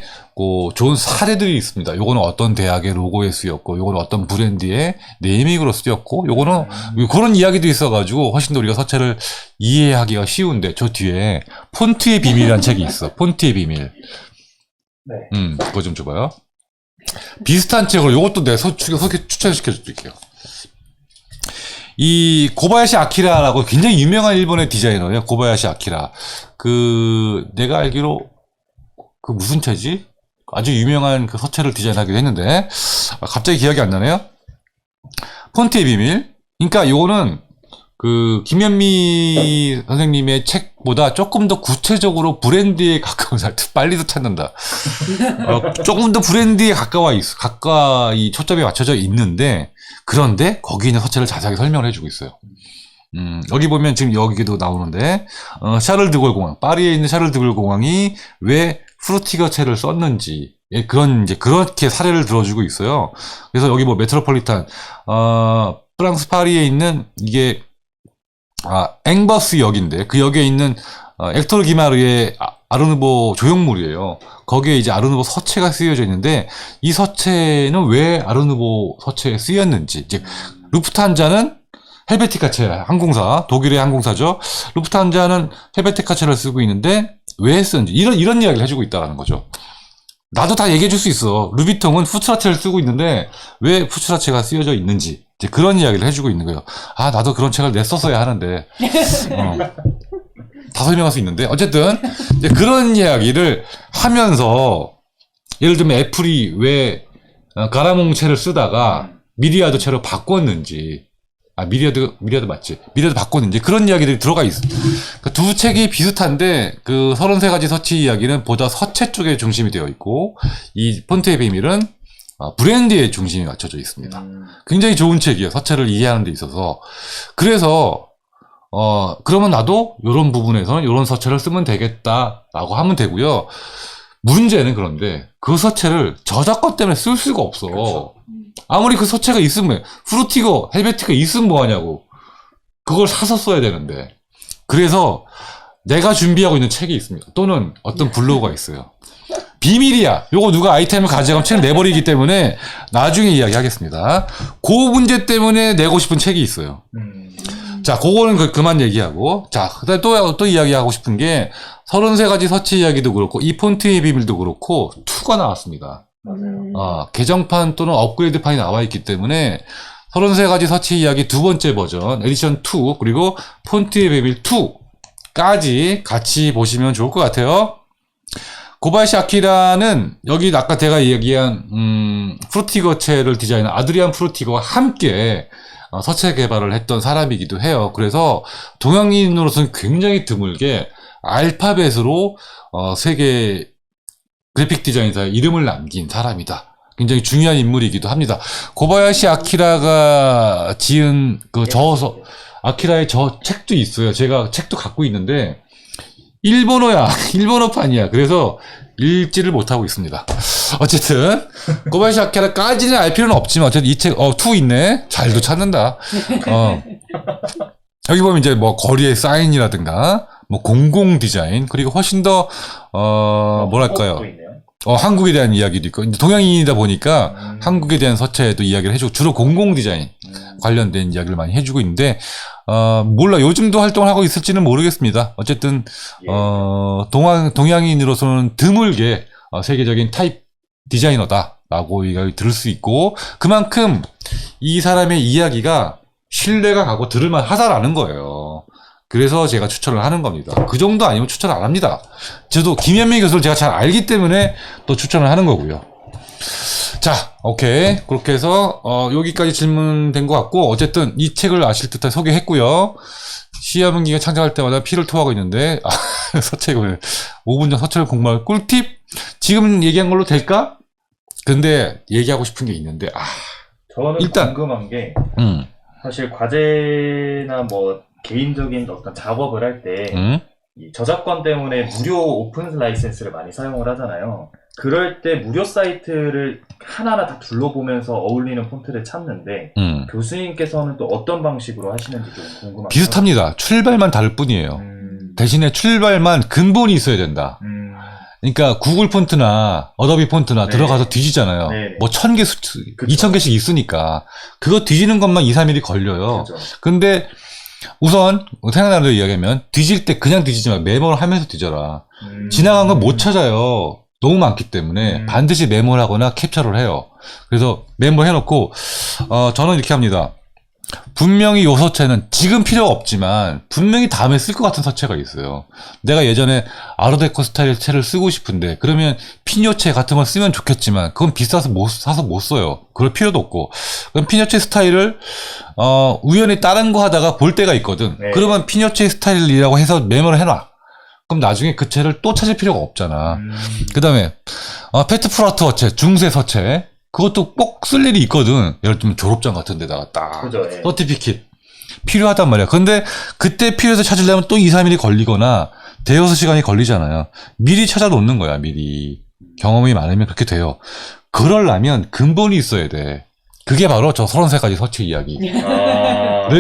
좋은 사례들이 있습니다. 요거는 어떤 대학의 로고에 쓰였고, 요거는 어떤 브랜드의 네이밍으로 쓰였고, 요거는 그런 이야기도 있어가지고 훨씬 더 우리가 서체를 이해하기가 쉬운데 저 뒤에 폰트의 비밀이라는 책이 있어. 폰트의 비밀. 네. 그거 좀 줘봐요. 비슷한 책으로 요것도 내가 추천시켜 드릴게요. 이 고바야시 아키라라고 굉장히 유명한 일본의 디자이너예요. 고바야시 아키라. 내가 알기로 무슨 채지? 아주 유명한 그 서체를 디자인하기도 했는데 갑자기 기억이 안 나네요. 폰트의 비밀. 그러니까 요거는 김현미 선생님의 책보다 조금 더 구체적으로 브랜드에 가까운 빨리도 찾는다. 조금 더 브랜드에 가까이 초점이 맞춰져 있는데 그런데 거기 있는 서체를 자세하게 설명을 해주고 있어요. 여기 보면 지금 여기도 나오는데 샤를드골 공항, 파리에 있는 샤를드골 공항이 왜 프루티거체를 썼는지 그렇게 사례를 들어주고 있어요. 그래서 여기 뭐 메트로폴리탄 프랑스 파리에 있는 이게 앵버스 역인데 그 역에 있는 엑토르 기마르의 아르누보 조형물이에요. 거기에 이제 아르누보 서체가 쓰여져 있는데 이 서체는 왜 아르누보 서체에 쓰였는지 이제 루프트한자는 헬베티카체 항공사, 독일의 항공사죠. 루프트한자는 헬베티카체를 쓰고 있는데 왜 쓰는지 이런 이야기를 해주고 있다는 거죠. 나도 다 얘기해 줄 수 있어. 루비통은 푸츠라체를 쓰고 있는데 왜 푸츠라체가 쓰여져 있는지 이제 그런 이야기를 해주고 있는 거예요. 나도 그런 책을 냈었어야 하는데 다 설명할 수 있는데 어쨌든 이제 그런 이야기를 하면서 예를 들면 애플이 왜 가라몽체를 쓰다가 미리아드 체로 바꿨는지 미리아드 맞지? 미리아드 바꿨는지 그런 이야기들이 들어가 있어. 그러니까 두 책이 비슷한데 33가지 서체 이야기는 보다 서체 쪽에 중심이 되어 있고 이 폰트의 비밀은 브랜드에 중심이 맞춰져 있습니다. 굉장히 좋은 책이에요. 서체를 이해하는 데 있어서. 그래서 그러면 나도 이런 부분에서는 이런 서체를 쓰면 되겠다라고 하면 되고요. 문제는 그런데 그 서체를 저작권 때문에 쓸 수가 없어. 그렇죠. 아무리 그 서체가 있으면 프루티거, 헬베티가 있으면 뭐하냐고. 그걸 사서 써야 되는데. 그래서 내가 준비하고 있는 책이 있습니다. 또는 어떤 블로그가 있어요. 비밀이야. 요거 누가 아이템을 가져가면 책 내버리기 때문에 나중에 이야기하겠습니다. 그 문제 때문에 내고 싶은 책이 있어요. 자, 그거는 그만 얘기하고. 자, 그다음에 또 이야기하고 싶은 게 33가지 서체 이야기도 그렇고 이 폰트의 비밀도 그렇고 2가 나왔습니다. 맞아요. 개정판 또는 업그레이드판이 나와 있기 때문에 33가지 서체 이야기 두 번째 버전 에디션 2 그리고 폰트의 비밀 2까지 같이 보시면 좋을 것 같아요. 고바야시 아키라는 여기 아까 제가 얘기한 프루티거체를 디자인한 아드리안 프루티거와 함께 서체 개발을 했던 사람이기도 해요. 그래서 동양인으로서는 굉장히 드물게 알파벳으로 세계 그래픽 디자인사의 이름을 남긴 사람이다. 굉장히 중요한 인물이기도 합니다. 고바야시 아키라가 지은 그 저서 아키라의 저 책도 있어요. 제가 책도 갖고 있는데 일본어야. 일본어판이야. 그래서 읽지를 못하고 있습니다. 어쨌든 고바야시 아키라까지는 알 필요는 없지만 어쨌든 이 책, 2 있네. 잘도 찾는다. 여기 보면 이제 뭐 거리의 사인이라든가 뭐 공공 디자인 그리고 훨씬 더 뭐랄까요? 한국에 대한 이야기도 있고 이제 동양인이다 보니까 한국에 대한 서체에도 이야기를 해주고 주로 공공 디자인 관련된 이야기를 많이 해주고 있는데 몰라 요즘도 활동을 하고 있을지는 모르겠습니다. 어쨌든 동양인으로서는 드물게 세계적인 타입 디자이너다라고 이야기 들을 수 있고 그만큼 이 사람의 이야기가 신뢰가 가고 들을만 하다라는 거예요. 그래서 제가 추천을 하는 겁니다. 그 정도 아니면 추천 안 합니다. 저도 김현민 교수를 제가 잘 알기 때문에 또 추천을 하는 거고요. 자, 오케이. 그렇게 해서 여기까지 질문된 것 같고 어쨌든 이 책을 아실 듯한 소개했고요. 시야문기가 창작할 때마다 피를 토하고 있는데 서책을 5분 전 서책을 공부할 꿀팁? 지금 얘기한 걸로 될까? 근데 얘기하고 싶은 게 있는데 저는 일단 궁금한 게 사실 과제나 뭐 개인적인 어떤 작업을 할 때 이 저작권 때문에 무료 오픈 라이센스를 많이 사용을 하잖아요. 그럴 때 무료 사이트를 하나하나 다 둘러보면서 어울리는 폰트를 찾는데 교수님께서는 또 어떤 방식으로 하시는지 좀 궁금합니다. 비슷합니다. 출발만 다를 뿐이에요. 대신에 출발만 근본이 있어야 된다. 그러니까 구글 폰트나 어도비 폰트나 들어가서 뒤지잖아요. 뭐 1000개, 2000개씩 있으니까 그거 뒤지는 것만 2, 3일이 걸려요. 그쵸. 근데 우선 생각나는 대로 이야기하면 뒤질 때 그냥 뒤지지 말고 메모를 하면서 뒤져라. 지나간 건 못 찾아요. 너무 많기 때문에 반드시 메모를 하거나 캡처를 해요. 그래서 메모를 해놓고 저는 이렇게 합니다. 분명히 요 서체는 지금 필요가 없지만 분명히 다음에 쓸 것 같은 서체가 있어요. 내가 예전에 아르데코 스타일 채를 쓰고 싶은데 그러면 피뇨체 같은 걸 쓰면 좋겠지만 그건 비싸서 사서 못 써요. 그럴 필요도 없고 그럼 피뇨체 스타일을 우연히 다른 거 하다가 볼 때가 있거든. 네. 그러면 피뇨체 스타일이라고 해서 메모를 해놔. 그럼 나중에 그 채를 또 찾을 필요가 없잖아. 그 다음에 페트프라트 서체, 중세 서체 그것도 꼭 쓸 일이 있거든. 예를 들면 졸업장 같은 데다가 딱 그죠, 예. 서티피킷 필요하단 말이야. 근데 그때 필요해서 찾으려면 또 2, 3일이 걸리거나 대여섯 시간이 걸리잖아요. 미리 찾아놓는 거야. 미리 경험이 많으면 그렇게 돼요. 그러려면 근본이 있어야 돼. 그게 바로 저 30살까지 서체 이야기를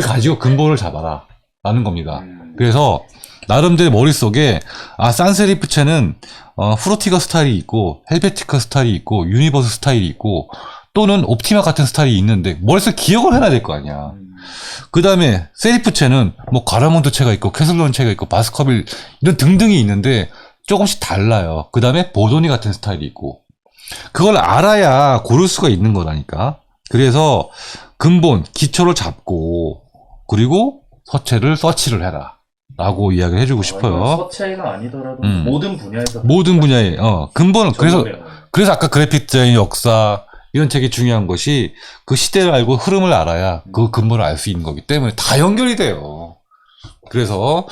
가지고 근본을 잡아라 라는 겁니다. 그래서 나름대로 머릿속에 산세리프체는 프루티거 스타일이 있고 헬베티커 스타일이 있고 유니버스 스타일이 있고 또는 옵티마 같은 스타일이 있는데 머릿속에 기억을 해놔야 될 거 아니야. 그 다음에 세리프체는 뭐 가라몬드체가 있고 캐슬론체가 있고 바스커빌 이런 등등이 있는데 조금씩 달라요. 그 다음에 보도니 같은 스타일이 있고 그걸 알아야 고를 수가 있는 거라니까. 그래서 근본 기초를 잡고 그리고 서체를 서치를 해라 라고 이야기를 해주고 싶어요. 서체가 아니더라도 모든 분야에서 모든 분야에 근본은 그래서 아까 그래픽 디자인 역사 이런 책이 중요한 것이 그 시대를 알고 흐름을 알아야 그 근본을 알 수 있는 거기 때문에 다 연결이 돼요. 그래서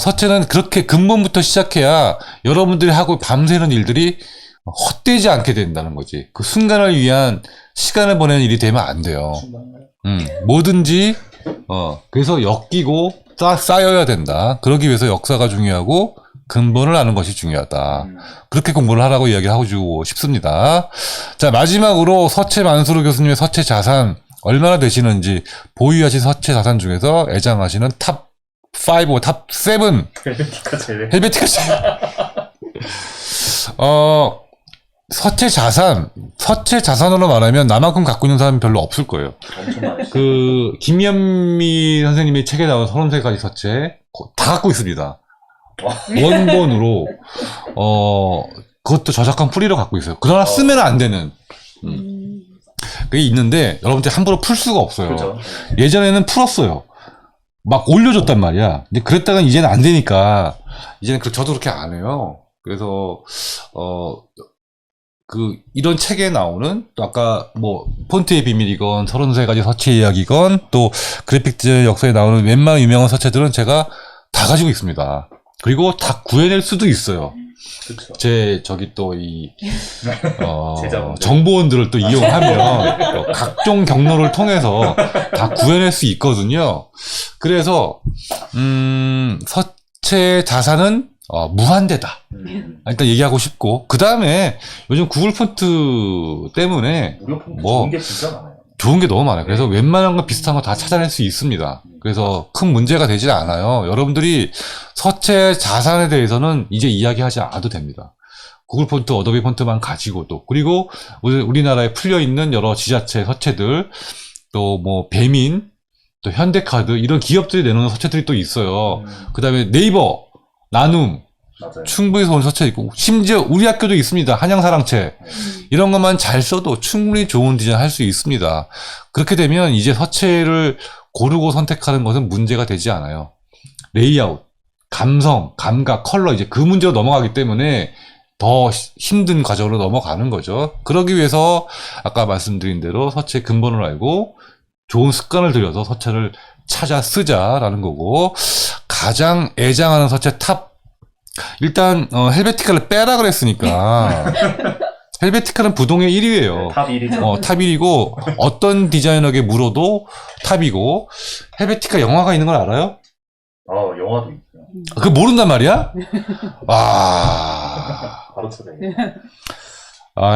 서체는 그렇게 근본부터 시작해야 여러분들이 하고 밤새는 일들이 헛되지 않게 된다는 거지. 그 순간을 위한 시간을 보내는 일이 되면 안 돼요. 뭐든지 그래서 엮이고 쌓여야 된다. 그러기 위해서 역사가 중요하고 근본을 아는 것이 중요하다. 그렇게 공부를 하라고 이야기하고 주고 싶습니다. 자, 마지막으로 서체 만수르 교수님의 서체 자산 얼마나 되시는지 보유하신 서체 자산 중에서 애장하시는 탑 5, 탑 7 헬베티카 제외 서체 자산으로 말하면 나만큼 갖고 있는 사람이 별로 없을 거예요. 그 김현미 선생님의 책에 나온 33가지 서체 다 갖고 있습니다. 원본으로 그것도 저작권 프리로 갖고 있어요. 그러나 쓰면 안 되는 그게 있는데 여러분들 함부로 풀 수가 없어요. 그렇죠. 예전에는 풀었어요. 막 올려줬단 말이야. 근데 그랬다가 이제는 안 되니까 이제는 저도 그렇게 안 해요. 그래서 이런 책에 나오는, 또 아까 뭐, 폰트의 비밀이건, 33가지 서체 이야기건, 또 그래픽 디자인 역사에 나오는 웬만한 유명한 서체들은 제가 다 가지고 있습니다. 그리고 다 구해낼 수도 있어요. 그쵸. 저기 또 제자분들. 정보원들을 또 이용하면, 또 각종 경로를 통해서 다 구해낼 수 있거든요. 그래서, 서체 자산은 무한대다. 일단 얘기하고 싶고, 그 다음에 요즘 구글 폰트 때문에 무료 폰트 뭐 좋은 게 진짜 많아요. 좋은 게 너무 많아요. 그래서 웬만한 거 비슷한 거 다 찾아낼 수 있습니다. 그래서 큰 문제가 되지 않아요. 여러분들이 서체 자산에 대해서는 이제 이야기하지 않아도 됩니다. 구글 폰트, 어도비 폰트만 가지고도, 그리고 우리나라에 풀려있는 여러 지자체 서체들, 또 뭐 배민, 또 현대카드, 이런 기업들이 내놓는 서체들이 또 있어요. 그 다음에 네이버, 나눔, 맞아요. 충분히 좋은 서체 있고, 심지어 우리 학교도 있습니다. 한양사랑채. 이런 것만 잘 써도 충분히 좋은 디자인 할 수 있습니다. 그렇게 되면 이제 서체를 고르고 선택하는 것은 문제가 되지 않아요. 레이아웃, 감성, 감각, 컬러, 이제 그 문제로 넘어가기 때문에 더 힘든 과정으로 넘어가는 거죠. 그러기 위해서 아까 말씀드린 대로 서체의 근본을 알고 좋은 습관을 들여서 서체를 찾아 쓰자라는 거고, 가장 애장하는 서체 탑, 일단 헬베티카를 빼라 그랬으니까 헬베티카는 부동의 1위예요. 탑 1위죠. 탑 1위고, 어떤 디자이너에게 물어도 탑이고, 헬베티카 영화가 있는 걸 알아요? 영화도 있어요. 그거 모른단 말이야? 와. 바로 쳐내.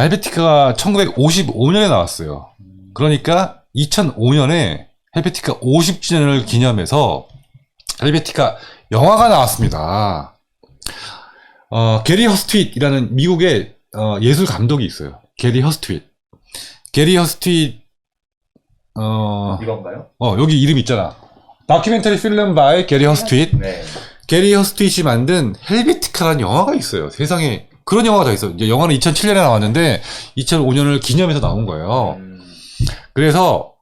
헬베티카가 1955년에 나왔어요. 그러니까 2005년에 헬베티카 50주년을 기념해서 헬베티카 영화가 나왔습니다. 게리 허스트윗이라는 미국의 예술 감독이 있어요. 게리 허스트윗. 게리 허스트윗, 이건가요? 여기 이름 있잖아. 다큐멘터리 필름 바이 게리 허스트윗. 네. 게리 허스트윗이 만든 헬베티카라는 영화가 있어요. 세상에 그런 영화가 다 있어요. 이제 영화는 2007년에 나왔는데 2005년을 기념해서 나온 거예요. 그래서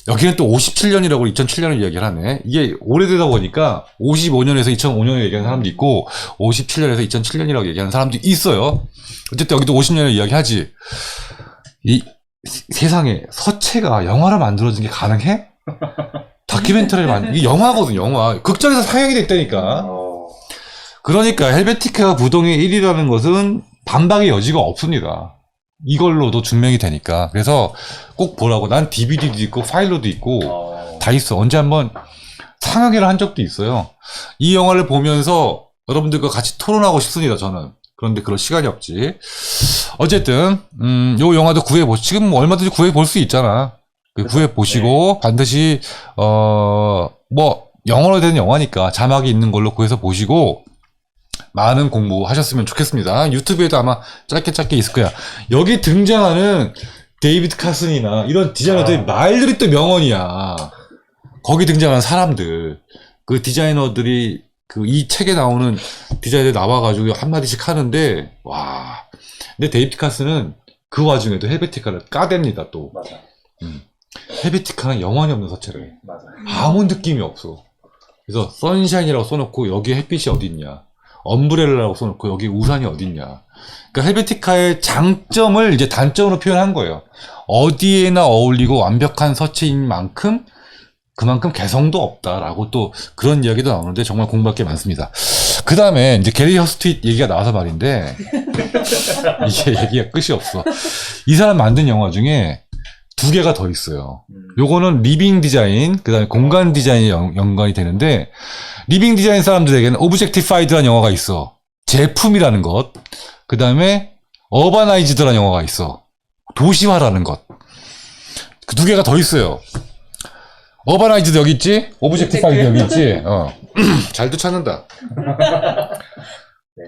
여기는 또 57년이라고 2007년을 이야기를 하네. 이게 오래되다 보니까 55년에서 2005년을 얘기하는 사람도 있고 57년에서 2007년이라고 얘기하는 사람도 있어요. 어쨌든 여기도 50년을 이야기하지. 이 세상에 서체가 영화로 만들어진 게 가능해? 다큐멘터리를 이게 영화거든, 영화. 극장에서 상영이 됐다니까. 그러니까 헬베티카 부동의 1위라는 것은 반박의 여지가 없습니다. 이걸로도 증명이 되니까. 그래서 꼭 보라고. 난 DVD도 있고 파일로도 있고 다 있어. 언제 한번 상영회를 한 적도 있어요. 이 영화를 보면서 여러분들과 같이 토론하고 싶습니다, 저는. 그런데 그럴 시간이 없지. 어쨌든 요 영화도 지금 뭐 얼마든지 구해볼 수 있잖아. 구해보시고 반드시 뭐 영어로 된 영화니까 자막이 있는 걸로 구해서 보시고 많은 공부하셨으면 좋겠습니다. 유튜브에도 아마 짧게 있을 거야. 여기 등장하는 데이비드 카슨이나 이런 디자이너들의 말들이 또 명언이야. 거기 등장하는 사람들, 그 디자이너들이 이 책에 나오는 디자이너들 나와가지고 한마디씩 하는데, 와. 근데 데이비드 카슨은 그 와중에도 헬베티카를 까댑니다, 또. 맞아. 헬베티카는 영원히 없는 서체를. 맞아. 아무 느낌이 없어. 그래서 선샤인이라고 써놓고 여기에 햇빛이 어디 있냐. 엄브렐라라고 써놓고 여기 우산이 어딨냐. 그러니까 헬베티카의 장점을 이제 단점으로 표현한 거예요. 어디에나 어울리고 완벽한 서체인 만큼 그만큼 개성도 없다라고 또 그런 이야기도 나오는데 정말 공부할 게 많습니다. 그 다음에 이제 게리 허스트윗 얘기가 나와서 말인데 이게 얘기가 끝이 없어. 이 사람 만든 영화 중에 2개가 더 있어요. 요거는 리빙 디자인, 그 다음에 공간 디자인이 연관이 되는데, 리빙 디자인 사람들에게는 오브젝티파이드라는 영화가 있어. 제품이라는 것. 그 다음에 어바나이즈드라는 영화가 있어. 도시화라는 것. 그 2개가 더 있어요. 어바나이즈드 여기 있지? 오브젝티파이드 여기 있지? 잘도 찾는다.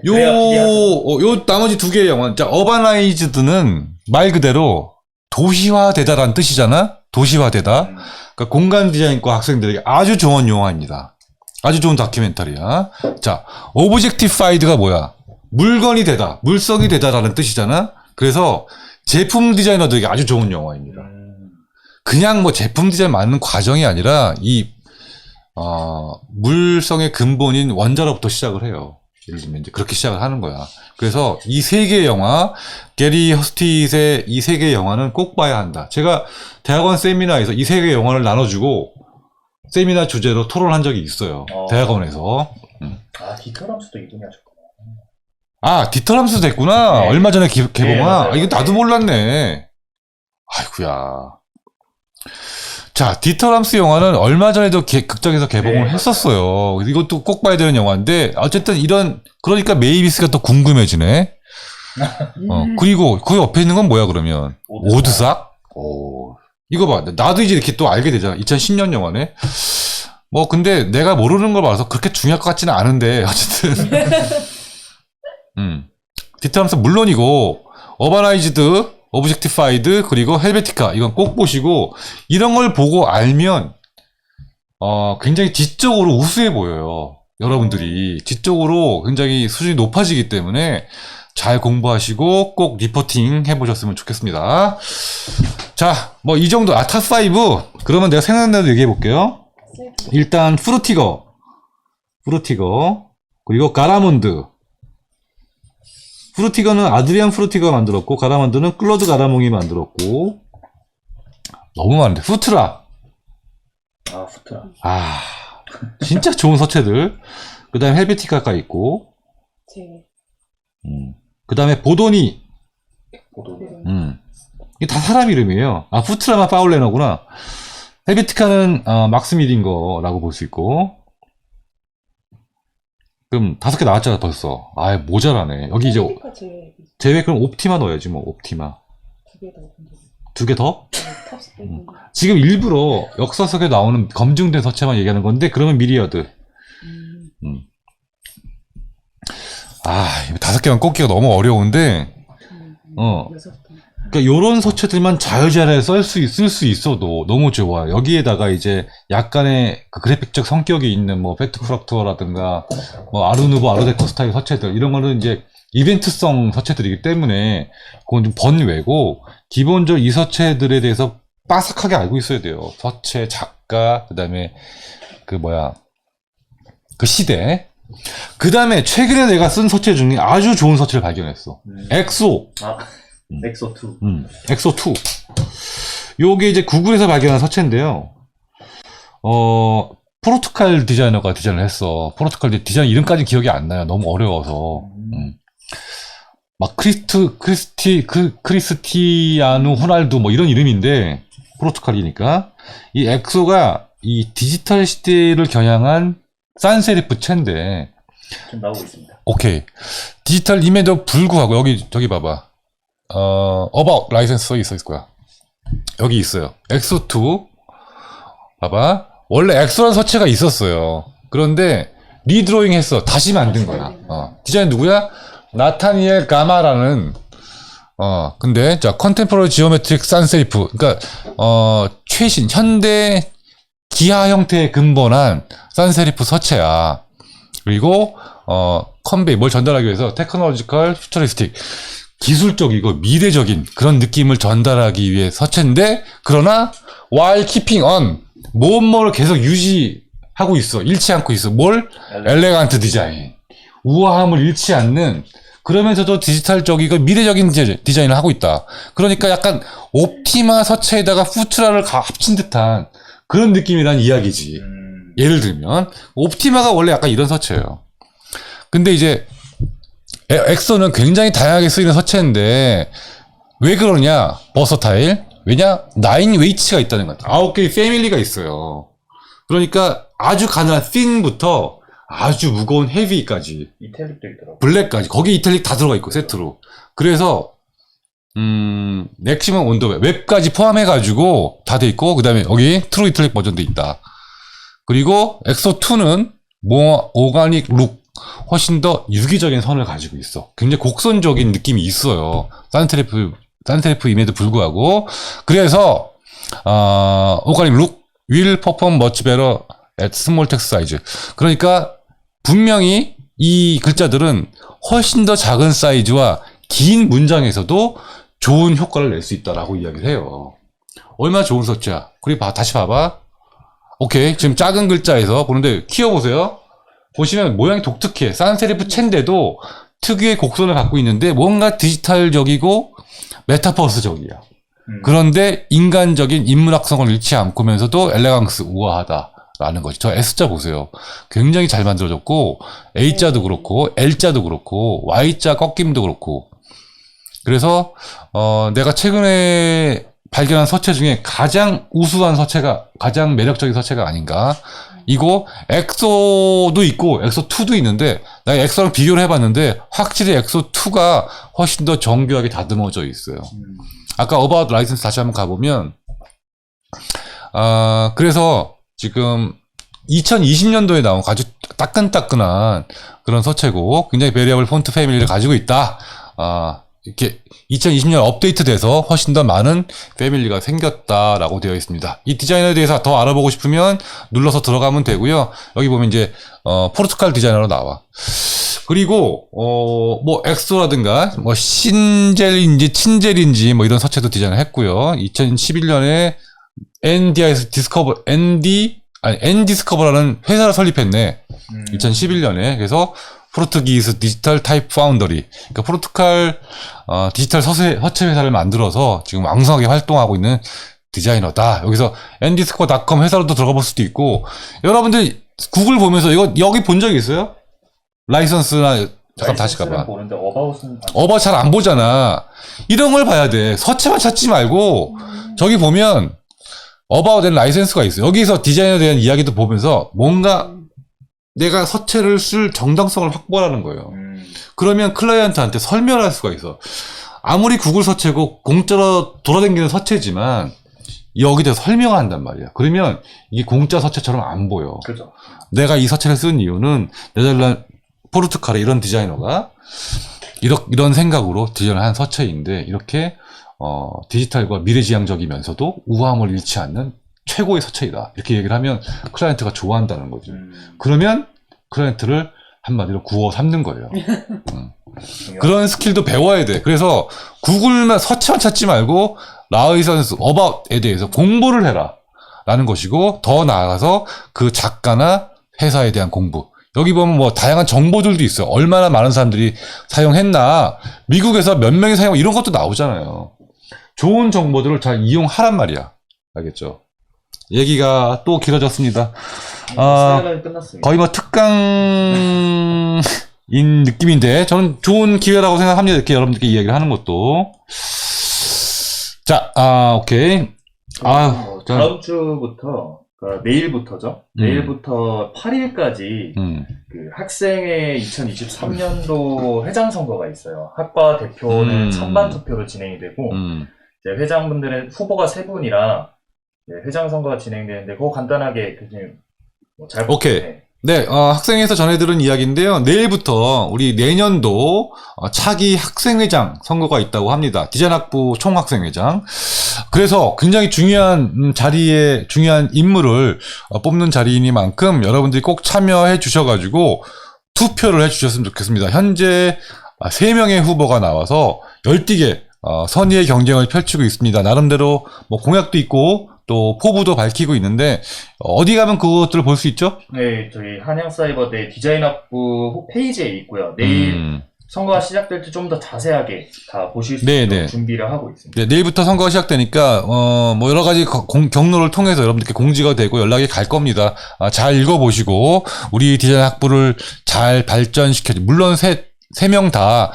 요 나머지 2개의 영화. 자, 어바나이즈드는 말 그대로 도시화되다라는 뜻이잖아? 도시화되다. 그러니까 공간 디자인과 학생들에게 아주 좋은 영화입니다. 아주 좋은 다큐멘터리야. 자, 오브젝티파이드가 뭐야? 물건이 되다, 물성이 되다라는 뜻이잖아? 그래서 제품 디자이너들에게 아주 좋은 영화입니다. 그냥 뭐 제품 디자인 만드는 과정이 아니라 물성의 근본인 원자로부터 시작을 해요. 예를 들면 이제 그렇게 시작을 하는 거야. 그래서 이 세 개의 영화, 게리 허스티트의 이 세 개의 영화는 꼭 봐야 한다. 제가 대학원 세미나에서 이 세 개의 영화를 나눠주고 세미나 주제로 토론한 적이 있어요. 대학원에서. 아, 디터럼스도 이분이 하셨구나. 아, 디터럼스 됐구나. 네. 얼마 전에 개봉한. 네, 이거 나도 몰랐네. 아이고야. 자, 디터럼스 영화는 얼마 전에도 극장에서 개봉을 네, 했었어요. 이것도 꼭 봐야 되는 영화인데, 어쨌든 그러니까 메이비스가 또 궁금해지네. 그리고 그 옆에 있는 건 뭐야, 그러면? 오드삭? 오. 이거 봐. 나도 이제 이렇게 또 알게 되잖아. 2010년 영화네. 근데 내가 모르는 걸 봐서 그렇게 중요할 것 같지는 않은데, 어쨌든. 디터럼스 물론이고, 어바나이즈드, 오브젝티파이드, 그리고 헬베티카. 이건 꼭 보시고, 이런 걸 보고 알면, 굉장히 지적으로 우수해 보여요. 여러분들이. 지적으로 굉장히 수준이 높아지기 때문에 잘 공부하시고 꼭 리포팅 해보셨으면 좋겠습니다. 자, 이 정도. 탑5. 그러면 내가 생각난 대로 얘기해 볼게요. 일단, 프루티거. 그리고 가라몬드. 프루티거는 아드리안 프루티거가 만들었고, 가라몬드는 클로드 가라몽이 만들었고, 너무 많은데. 후트라. 아, 후트라. 아, 진짜 좋은 서체들. 그 다음에 헬베티카가 있고, 그 다음에 보도니. 이게 다 사람 이름이에요. 아, 후트라만 파울레너구나. 헬베티카는, 막스 미딩거라고 볼 수 있고, 그럼 5개 나왔잖아, 벌써. 아, 모자라네. 여기 이제, 제외 그럼 옵티마 넣어야지, 옵티마. 2개 더? 지금 일부러 역사석에 나오는 검증된 서체만 얘기하는 건데, 그러면 미리어드. 아, 5개만 꼽기가 너무 어려운데, 그러니까 요런 서체들만 자유자재로 쓸 수 있어도 너무 좋아. 여기에다가 이제 약간의 그 그래픽적 성격이 있는 팩트 프락투어라든가 아르누보 아르데코 스타일 서체들 이런 거는 이제 이벤트성 서체들이기 때문에 그건 좀 번외고 기본적으로 이 서체들에 대해서 빠삭하게 알고 있어야 돼요. 서체, 작가, 그다음에 그 시대. 그다음에 최근에 내가 쓴 서체 중에 아주 좋은 서체를 발견했어. 엑소. 엑소2. 엑소2. 요게 이제 구글에서 발견한 서체인데요. 포르투갈 디자이너가 디자인을 했어. 포르투갈 디자인 이름까지 기억이 안 나요. 너무 어려워서. 막 크리스티아누 호날두 이런 이름인데, 포르투갈이니까. 이 엑소가 이 디지털 시대를 겨냥한 산세리프 체인데. 지금 나오고 있습니다. 오케이. 디지털임에도 불구하고, 저기 봐봐. about 라이센스 써 있을 거야. 여기 있어요. 엑소2. 봐봐. 원래 엑소라는 서체가 있었어요. 그런데 리드로잉 했어. 다시 만든 거야. 디자인 누구야? 나타니엘 가마라는 근데 자 컨템포러리 지오메트릭 산세리프. 그러니까 최신 현대 기하 형태에 근본한 산세리프 서체야. 그리고 컨베이 뭘 전달하기 위해서 테크놀로지컬 퓨처리스틱 기술적이고 미래적인 그런 느낌을 전달하기 위해 서체인데, 그러나 while keeping on 뭐를 계속 유지하고 있어. 잃지 않고 있어. 뭘? 엘레간트 디자인. 우아함을 잃지 않는, 그러면서도 디지털적이고 미래적인 디자인을 하고 있다. 그러니까 약간 옵티마 서체에다가 후트라를 합친 듯한 그런 느낌이란 이야기지. 예를 들면 옵티마가 원래 약간 이런 서체예요. 근데 이제 엑소는 굉장히 다양하게 쓰이는 서체인데 왜 그러냐? 버서타일. 왜냐? 9웨이츠가 있다는 거야. 9개의 패밀리가 있어요. 그러니까 아주 가난한 핀부터 아주 무거운 헤비까지, 이탈릭도 있더라고. 블랙까지, 거기 이탈릭 다 들어가 있고 세트로. 그래서 맥시멈 온더웹 웹까지 포함해가지고 다 돼 있고, 그 다음에 여기 트루 이탈릭 버전도 있다. 그리고 엑소2는 오가닉 룩, 훨씬 더 유기적인 선을 가지고 있어. 굉장히 곡선적인 느낌이 있어요. 산테리프임에도 불구하고. 그래서 오가닉 룩 will perform much better at small text size. 그러니까 분명히 이 글자들은 훨씬 더 작은 사이즈와 긴 문장에서도 좋은 효과를 낼 수 있다라고 이야기를 해요. 얼마나 좋은 서체야. 그리고 다시 봐봐. 오케이. 지금 작은 글자에서 보는데 키워보세요. 보시면 모양이 독특해. 산세리프 챈데도 특유의 곡선을 갖고 있는데 뭔가 디지털적이고 메타버스적이야. 그런데 인간적인 인문학성을 잃지 않고면서도 엘레강스, 우아하다라는 거지. 저 S자 보세요. 굉장히 잘 만들어졌고 A자도 그렇고 L자도 그렇고 Y자 꺾임도 그렇고. 그래서 내가 최근에 발견한 서체 중에 가장 우수한 서체가, 가장 매력적인 서체가 아닌가. 이거 엑소도 있고 엑소2도 있는데 내가 엑소랑 비교를 해봤는데 확실히 엑소2가 훨씬 더 정교하게 다듬어져 있어요. 아까 어바웃 라이선스 다시 한번 가보면 그래서 지금 2020년도에 나온 아주 따끈따끈한 그런 서체고 굉장히 베리어블 폰트 패밀리를 가지고 있다. 이렇게 2020년 업데이트돼서 훨씬 더 많은 패밀리가 생겼다라고 되어 있습니다. 이 디자인에 대해서 더 알아보고 싶으면 눌러서 들어가면 되고요. 여기 보면 이제 포르투갈 디자이너로 나와. 그리고 뭐 엑소라든가 뭐 신젤인지 친젤인지 뭐 이런 서체도 디자인을 했고요. 2011년에 N-디스커버라는 회사를 설립했네. 2011년에. 그래서 포르투기스 디지털 타입 파운더리, 그러니까 포르투갈 디지털 서체 회사를 만들어서 지금 왕성하게 활동하고 있는 디자이너다. 여기서 ndisco.com 회사로도 들어가 볼 수도 있고, 여러분들 구글 보면서 이거 여기 본 적 있어요? 라이선스나 잠깐 다시 가봐. 보는데 어바웃은 어바웃 잘 안 보잖아. 이런 걸 봐야 돼. 서체만 찾지 말고 저기 보면 어바웃 앤 라이선스가 있어요. 여기서 디자인에 대한 이야기도 보면서 뭔가 내가 서체를 쓸 정당성을 확보하는 거예요. 그러면 클라이언트한테 설명할 수가 있어. 아무리 구글 서체고 공짜로 돌아다니는 서체지만 여기 대해서 설명을 한단 말이야. 그러면 이게 공짜 서체처럼 안 보여. 그죠. 내가 이 서체를 쓴 이유는 네덜란드 포르투갈의 이런 디자이너가 이런 생각으로 디자인을 한 서체인데, 이렇게 디지털과 미래지향적이면서도 우아함을 잃지 않는 최고의 서체이다. 이렇게 얘기를 하면 클라이언트가 좋아한다는 거지. 그러면 클라이언트를 한마디로 구워 삼는 거예요. 그런 스킬도 배워야 돼. 그래서 구글만 서체만 찾지 말고 라이선스, 어바웃에 대해서 공부를 해라 라는 것이고, 더 나아가서 그 작가나 회사에 대한 공부. 여기 보면 뭐 다양한 정보들도 있어요. 얼마나 많은 사람들이 사용했나, 미국에서 몇 명이 사용, 이런 것도 나오잖아요. 좋은 정보들을 잘 이용하란 말이야. 알겠죠? 얘기가 또 길어졌습니다. 끝났습니다. 거의 뭐 특강인 느낌인데, 저는 좋은 기회라고 생각합니다. 이렇게 여러분들께 이야기를 하는 것도. 자, 오케이. 다음 주부터, 그러니까 내일부터죠. 내일부터 8일까지 그 학생회 2023년도 회장 선거가 있어요. 학과 대표는 찬반 투표로 진행이 되고, 이제 회장분들은 후보가 3분이라 회장 선거가 진행되는데, 그거 간단하게 교수님 잘 오케이. 네, 학생회에서 전해들은 이야기인데요. 내일부터 우리 내년도 차기 학생회장 선거가 있다고 합니다. 디자인학부 총학생회장. 그래서 굉장히 중요한 자리에 중요한 인물을 뽑는 자리이니만큼 여러분들이 꼭 참여해 주셔가지고 투표를 해 주셨으면 좋겠습니다. 현재 3명의 후보가 나와서 열띠게 선의의 경쟁을 펼치고 있습니다. 나름대로 뭐 공약도 있고 또 포부도 밝히고 있는데, 어디 가면 그것들을 볼 수 있죠? 네, 저희 한양사이버대 디자인학부 페이지에 있고요. 내일 선거가 시작될 때 좀 더 자세하게 다 보실 수 있도록 준비를 하고 있습니다. 네, 내일부터 선거가 시작되니까 뭐 여러 가지 경로를 통해서 여러분들께 공지가 되고 연락이 갈 겁니다. 잘 읽어보시고 우리 디자인학부를 잘 발전시켜, 물론 세 명 다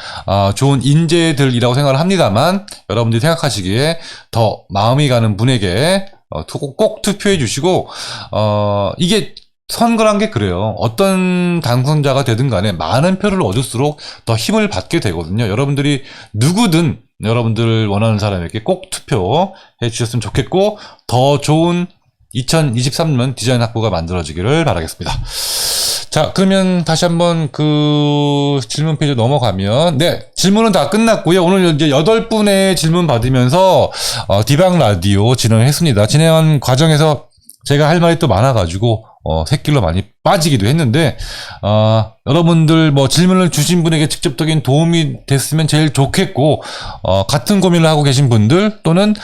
좋은 인재들이라고 생각을 합니다만, 여러분들이 생각하시기에 더 마음이 가는 분에게 꼭 투표해 주시고, 이게 선거란 게 그래요. 어떤 당선자가 되든 간에 많은 표를 얻을수록 더 힘을 받게 되거든요. 여러분들이 누구든 여러분들 원하는 사람에게 꼭 투표해 주셨으면 좋겠고, 더 좋은 2023년 디자인 학부가 만들어지기를 바라겠습니다. 자, 그러면 다시 한번 그 질문 페이지 넘어가면, 네, 질문은 다 끝났고요. 오늘 이제 8분의 질문 받으면서 디방 라디오 진행을 했습니다. 진행한 과정에서 제가 할 말이 또 많아가지고 샛길로 많이 빠지기도 했는데, 여러분들 뭐 질문을 주신 분에게 직접적인 도움이 됐으면 제일 좋겠고, 같은 고민을 하고 계신 분들 또는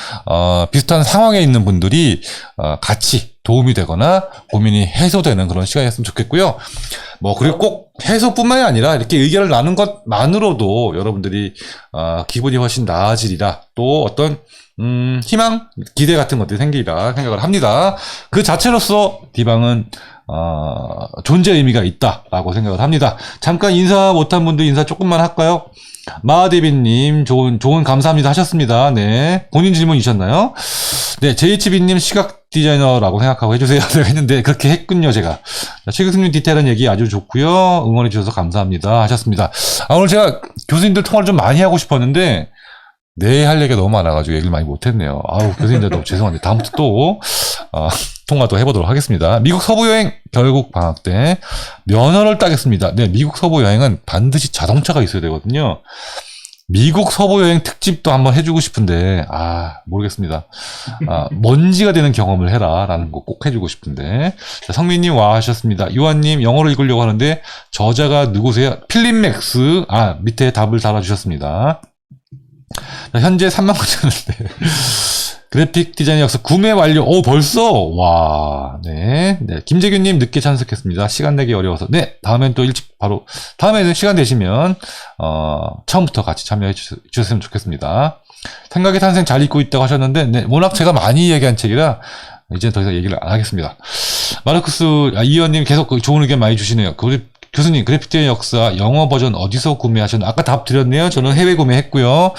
비슷한 상황에 있는 분들이 같이 도움이 되거나 고민이 해소되는 그런 시간이었으면 좋겠고요. 뭐 그리고 꼭 해소뿐만이 아니라 이렇게 의견을 나눈 것만으로도 여러분들이 기분이 훨씬 나아지리라, 또 어떤 희망, 기대 같은 것들이 생기리라 생각을 합니다. 그 자체로서 디방은 존재 의미가 있다라고 생각을 합니다. 잠깐 인사 못한 분들 인사 조금만 할까요? 마하데비님, 좋은 감사합니다 하셨습니다. 네. 본인 질문이셨나요? 네, JHB님 시각 디자이너라고 생각하고 해주세요. 내가 했는데, 그렇게 했군요, 제가. 최규승님 디테일한 얘기 아주 좋고요. 응원해주셔서 감사합니다 하셨습니다. 오늘 제가 교수님들 통화를 좀 많이 하고 싶었는데, 네, 할 얘기가 너무 많아가지고 얘기를 많이 못했네요. 교수님들 너무 죄송한데, 다음부터 또, 통화도 해보도록 하겠습니다. 미국 서부 여행, 결국 방학 때 면허를 따겠습니다. 네, 미국 서부 여행은 반드시 자동차가 있어야 되거든요. 미국 서부 여행 특집도 한번 해주고 싶은데, 모르겠습니다. 먼지가 되는 경험을 해라, 라는 거 꼭 해주고 싶은데. 자, 성민님 와 하셨습니다. 유한님, 영어로 읽으려고 하는데, 저자가 누구세요? 필립맥스. 밑에 답을 달아주셨습니다. 자, 현재 39,000원인데. 그래픽 디자인 역사 구매 완료. 벌써? 와, 네. 김재균님 늦게 참석했습니다. 시간 내기 어려워서. 네, 다음엔 또 일찍 다음에는 시간 되시면, 처음부터 같이 참여해 주셨으면 좋겠습니다. 생각의 탄생 잘 읽고 있다고 하셨는데, 네, 워낙 제가 많이 얘기한 책이라, 이제는 더 이상 얘기를 안 하겠습니다. 마르크스, 이현님 계속 좋은 의견 많이 주시네요. 교수님, 그래픽 디자인 역사 영어 버전 어디서 구매하셨나요? 아까 답 드렸네요. 저는 해외 구매했고요.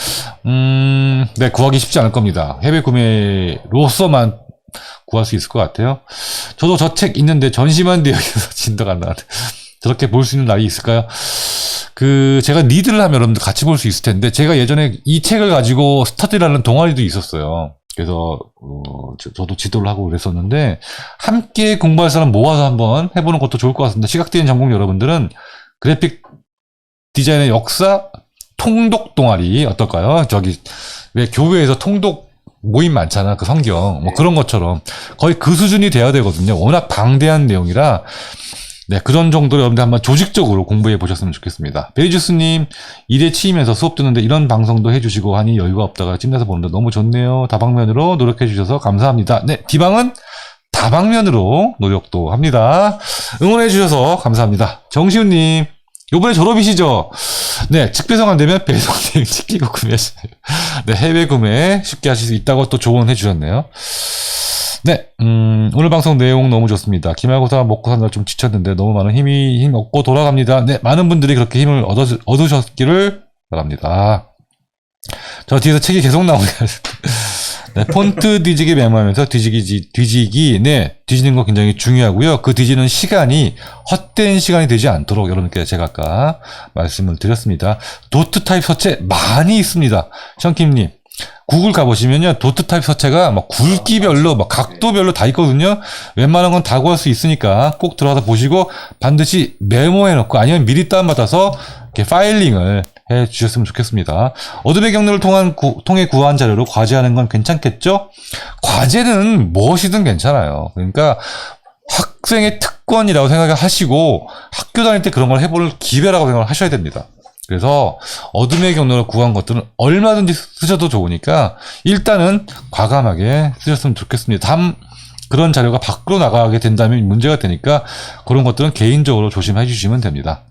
네, 구하기 쉽지 않을 겁니다. 해외 구매로서만 구할 수 있을 것 같아요. 저도 저 책 있는데 전시만 되어 있어서 진도가 안 나는데 저렇게 볼 수 있는 날이 있을까요? 제가 리드를 하면 여러분들 같이 볼 수 있을 텐데, 제가 예전에 이 책을 가지고 스터디라는 동아리도 있었어요. 그래서 저도 지도를 하고 그랬었는데, 함께 공부할 사람 모아서 한번 해보는 것도 좋을 것 같습니다. 시각디자인 전공 여러분들은 그래픽 디자인의 역사 통독 동아리 어떨까요? 왜 교회에서 통독 모임 많잖아, 그 성경 뭐 그런 것처럼 거의 그 수준이 돼야 되거든요. 워낙 방대한 내용이라. 네, 그런 정도로 여러분들 한번 조직적으로 공부해 보셨으면 좋겠습니다. 베리주스님, 일에 치이면서 수업 듣는데 이런 방송도 해주시고 하니 여유가 없다가 찜내서 보는데 너무 좋네요. 다방면으로 노력해 주셔서 감사합니다. 네, 디방은 다방면으로 노력도 합니다. 응원해 주셔서 감사합니다. 정시훈님, 요번에 졸업이시죠? 네, 측배송 안 되면 배송대행 시키고 구매하시네요. 네, 해외 구매 쉽게 하실 수 있다고 또 조언해 주셨네요. 네, 오늘 방송 내용 너무 좋습니다. 기말고사 먹고 산다 좀 지쳤는데 너무 많은 힘 얻고 돌아갑니다. 네, 많은 분들이 그렇게 힘을 얻으셨기를 바랍니다. 저 뒤에서 책이 계속 나오네요. 네, 폰트 뒤지기 메모하면서 뒤지는 거 굉장히 중요하고요. 그 뒤지는 시간이 헛된 시간이 되지 않도록 여러분께 제가 아까 말씀을 드렸습니다. 도트 타입 서체 많이 있습니다. 션킴님, 구글 가보시면요, 도트 타입 서체가 막 굵기별로, 막 각도별로 다 있거든요. 웬만한 건 다 구할 수 있으니까 꼭 들어가서 보시고 반드시 메모해놓고 아니면 미리 다운받아서 이렇게 파일링을 해 주셨으면 좋겠습니다. 어둠의 경로를 통해 구한 자료로 과제하는 건 괜찮겠죠? 과제는 무엇이든 괜찮아요. 그러니까 학생의 특권이라고 생각하시고 학교 다닐 때 그런 걸 해볼 기회라고 생각을 하셔야 됩니다. 그래서 어둠의 경로를 구한 것들은 얼마든지 쓰셔도 좋으니까 일단은 과감하게 쓰셨으면 좋겠습니다. 그런 자료가 밖으로 나가게 된다면 문제가 되니까 그런 것들은 개인적으로 조심해 주시면 됩니다.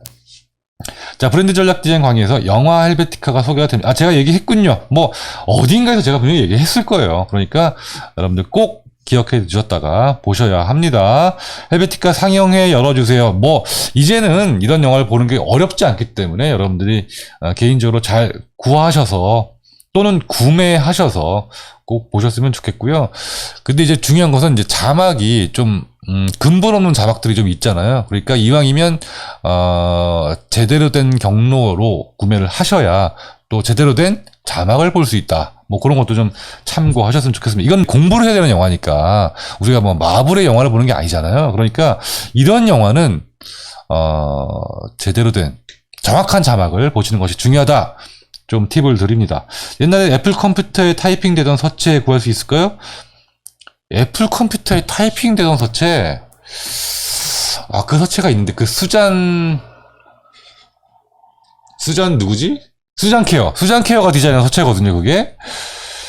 자, 브랜드 전략 디자인 강의에서 영화 헬베티카가 소개가 됩니다. 제가 얘기했군요. 뭐 어딘가에서 제가 분명히 얘기했을 거예요. 그러니까 여러분들 꼭 기억해 두셨다가 보셔야 합니다. 헬베티카 상영회 열어주세요. 뭐 이제는 이런 영화를 보는 게 어렵지 않기 때문에 여러분들이 개인적으로 잘 구하셔서 또는 구매하셔서 꼭 보셨으면 좋겠고요. 근데 이제 중요한 것은 이제 자막이 좀 근본 없는 자막들이 좀 있잖아요. 그러니까 이왕이면 제대로 된 경로로 구매를 하셔야 또 제대로 된 자막을 볼 수 있다. 뭐 그런 것도 좀 참고하셨으면 좋겠습니다. 이건 공부를 해야 되는 영화니까 우리가 뭐 마블의 영화를 보는 게 아니잖아요. 그러니까 이런 영화는 제대로 된 정확한 자막을 보시는 것이 중요하다. 좀 팁을 드립니다. 옛날에 애플 컴퓨터에 타이핑 되던 서체 구할 수 있을까요? 애플 컴퓨터에 타이핑 되던 서체, 그 서체가 있는데, 수잔 누구지? 수잔 케어가 디자인한 서체거든요, 그게.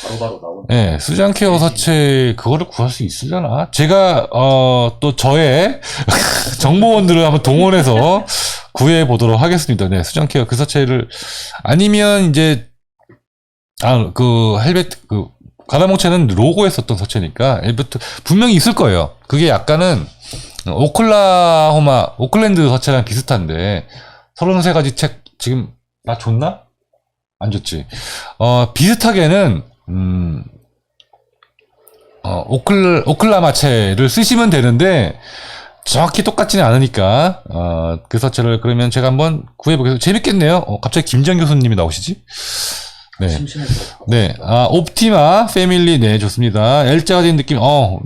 바로바로 나오는. 네, 수장케어 서체 그거를 구할 수 있으려나? 제가 또 저의 정보원들을 한번 동원해서 구해 보도록 하겠습니다. 네, 수장케어 그 서체를 아니면 이제 그 헬베트 그 가다몽체는 로고에 썼던 서체니까 헬베트 분명히 있을 거예요. 그게 약간은 오클랜드 서체랑 비슷한데 33가지 책 지금 나 줬나? 안 줬지. 비슷하게는 오클라마체를 쓰시면 되는데 정확히 똑같지는 않으니까 그 서체를 그러면 제가 한번 구해보겠습니다. 재밌겠네요. 갑자기 김정 교수님이 나오시지? 네. 네. 옵티마, 패밀리, 네, 좋습니다. L자가 된 느낌,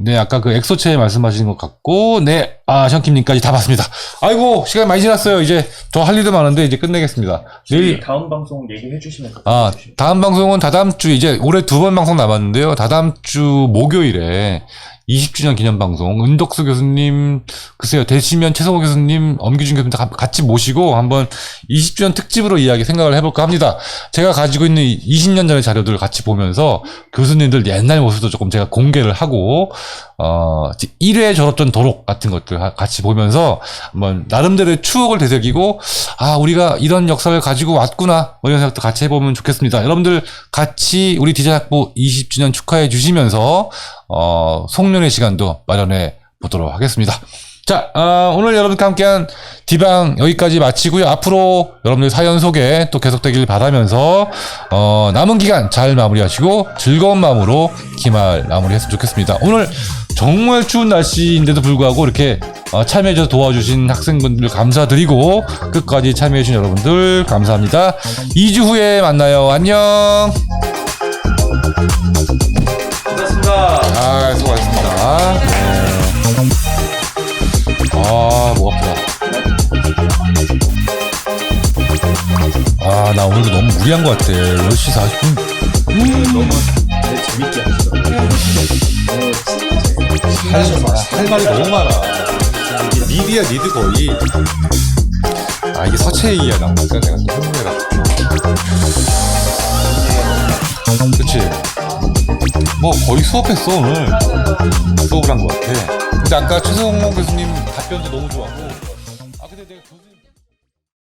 네, 아까 그 엑소체 말씀하시는 것 같고, 네, 션킴님까지 다 봤습니다. 아이고, 시간 많이 지났어요. 이제 더 할 일도 많은데, 이제 끝내겠습니다. 내일 다음 방송 얘기해 주시면 다음 방송은 다다음 주, 이제 올해 2번 방송 남았는데요. 다다음 주 목요일에 20주년 기념 방송, 은덕수 교수님, 글쎄요, 대시면 최성호 교수님, 엄규준 교수님 다 같이 모시고 한번 20주년 특집으로 이야기 생각을 해볼까 합니다. 제가 가지고 있는 20년 전의 자료들을 같이 보면서 교수님들 옛날 모습도 조금 제가 공개를 하고, 1회 졸업전 도록 같은 것들 같이 보면서 한번 나름대로의 추억을 되새기고, 우리가 이런 역사를 가지고 왔구나, 이런 생각도 같이 해보면 좋겠습니다. 여러분들 같이 우리 디자인학부 20주년 축하해 주시면서, 송년회 시간도 마련해 보도록 하겠습니다. 자, 오늘 여러분과 함께한 디방 여기까지 마치고요. 앞으로 여러분들 사연 소개 또 계속되길 바라면서, 남은 기간 잘 마무리하시고 즐거운 마음으로 기말 마무리했으면 좋겠습니다. 오늘 정말 추운 날씨인데도 불구하고 이렇게 참여해줘서 도와주신 학생분들 감사드리고 끝까지 참여해주신 여러분들 감사합니다. 2주 후에 만나요. 안녕. 수고하셨습니다. 수고하셨습니다. 네. 목 아프다. 나 오늘도 너무 무리한 것 같아. 10시 40분. 너무 재밌게 하시더라고요. 할 말이 너무 많아. 이게 니드야, 니드 거의. 이게 서체이야, 나오니까 내가 좀 흥분해라. 그치? 뭐, 거의 수업했어, 오늘. 수업을 한 것 같아. 근데 아까 최성호 교수님 답변도 너무 좋았고.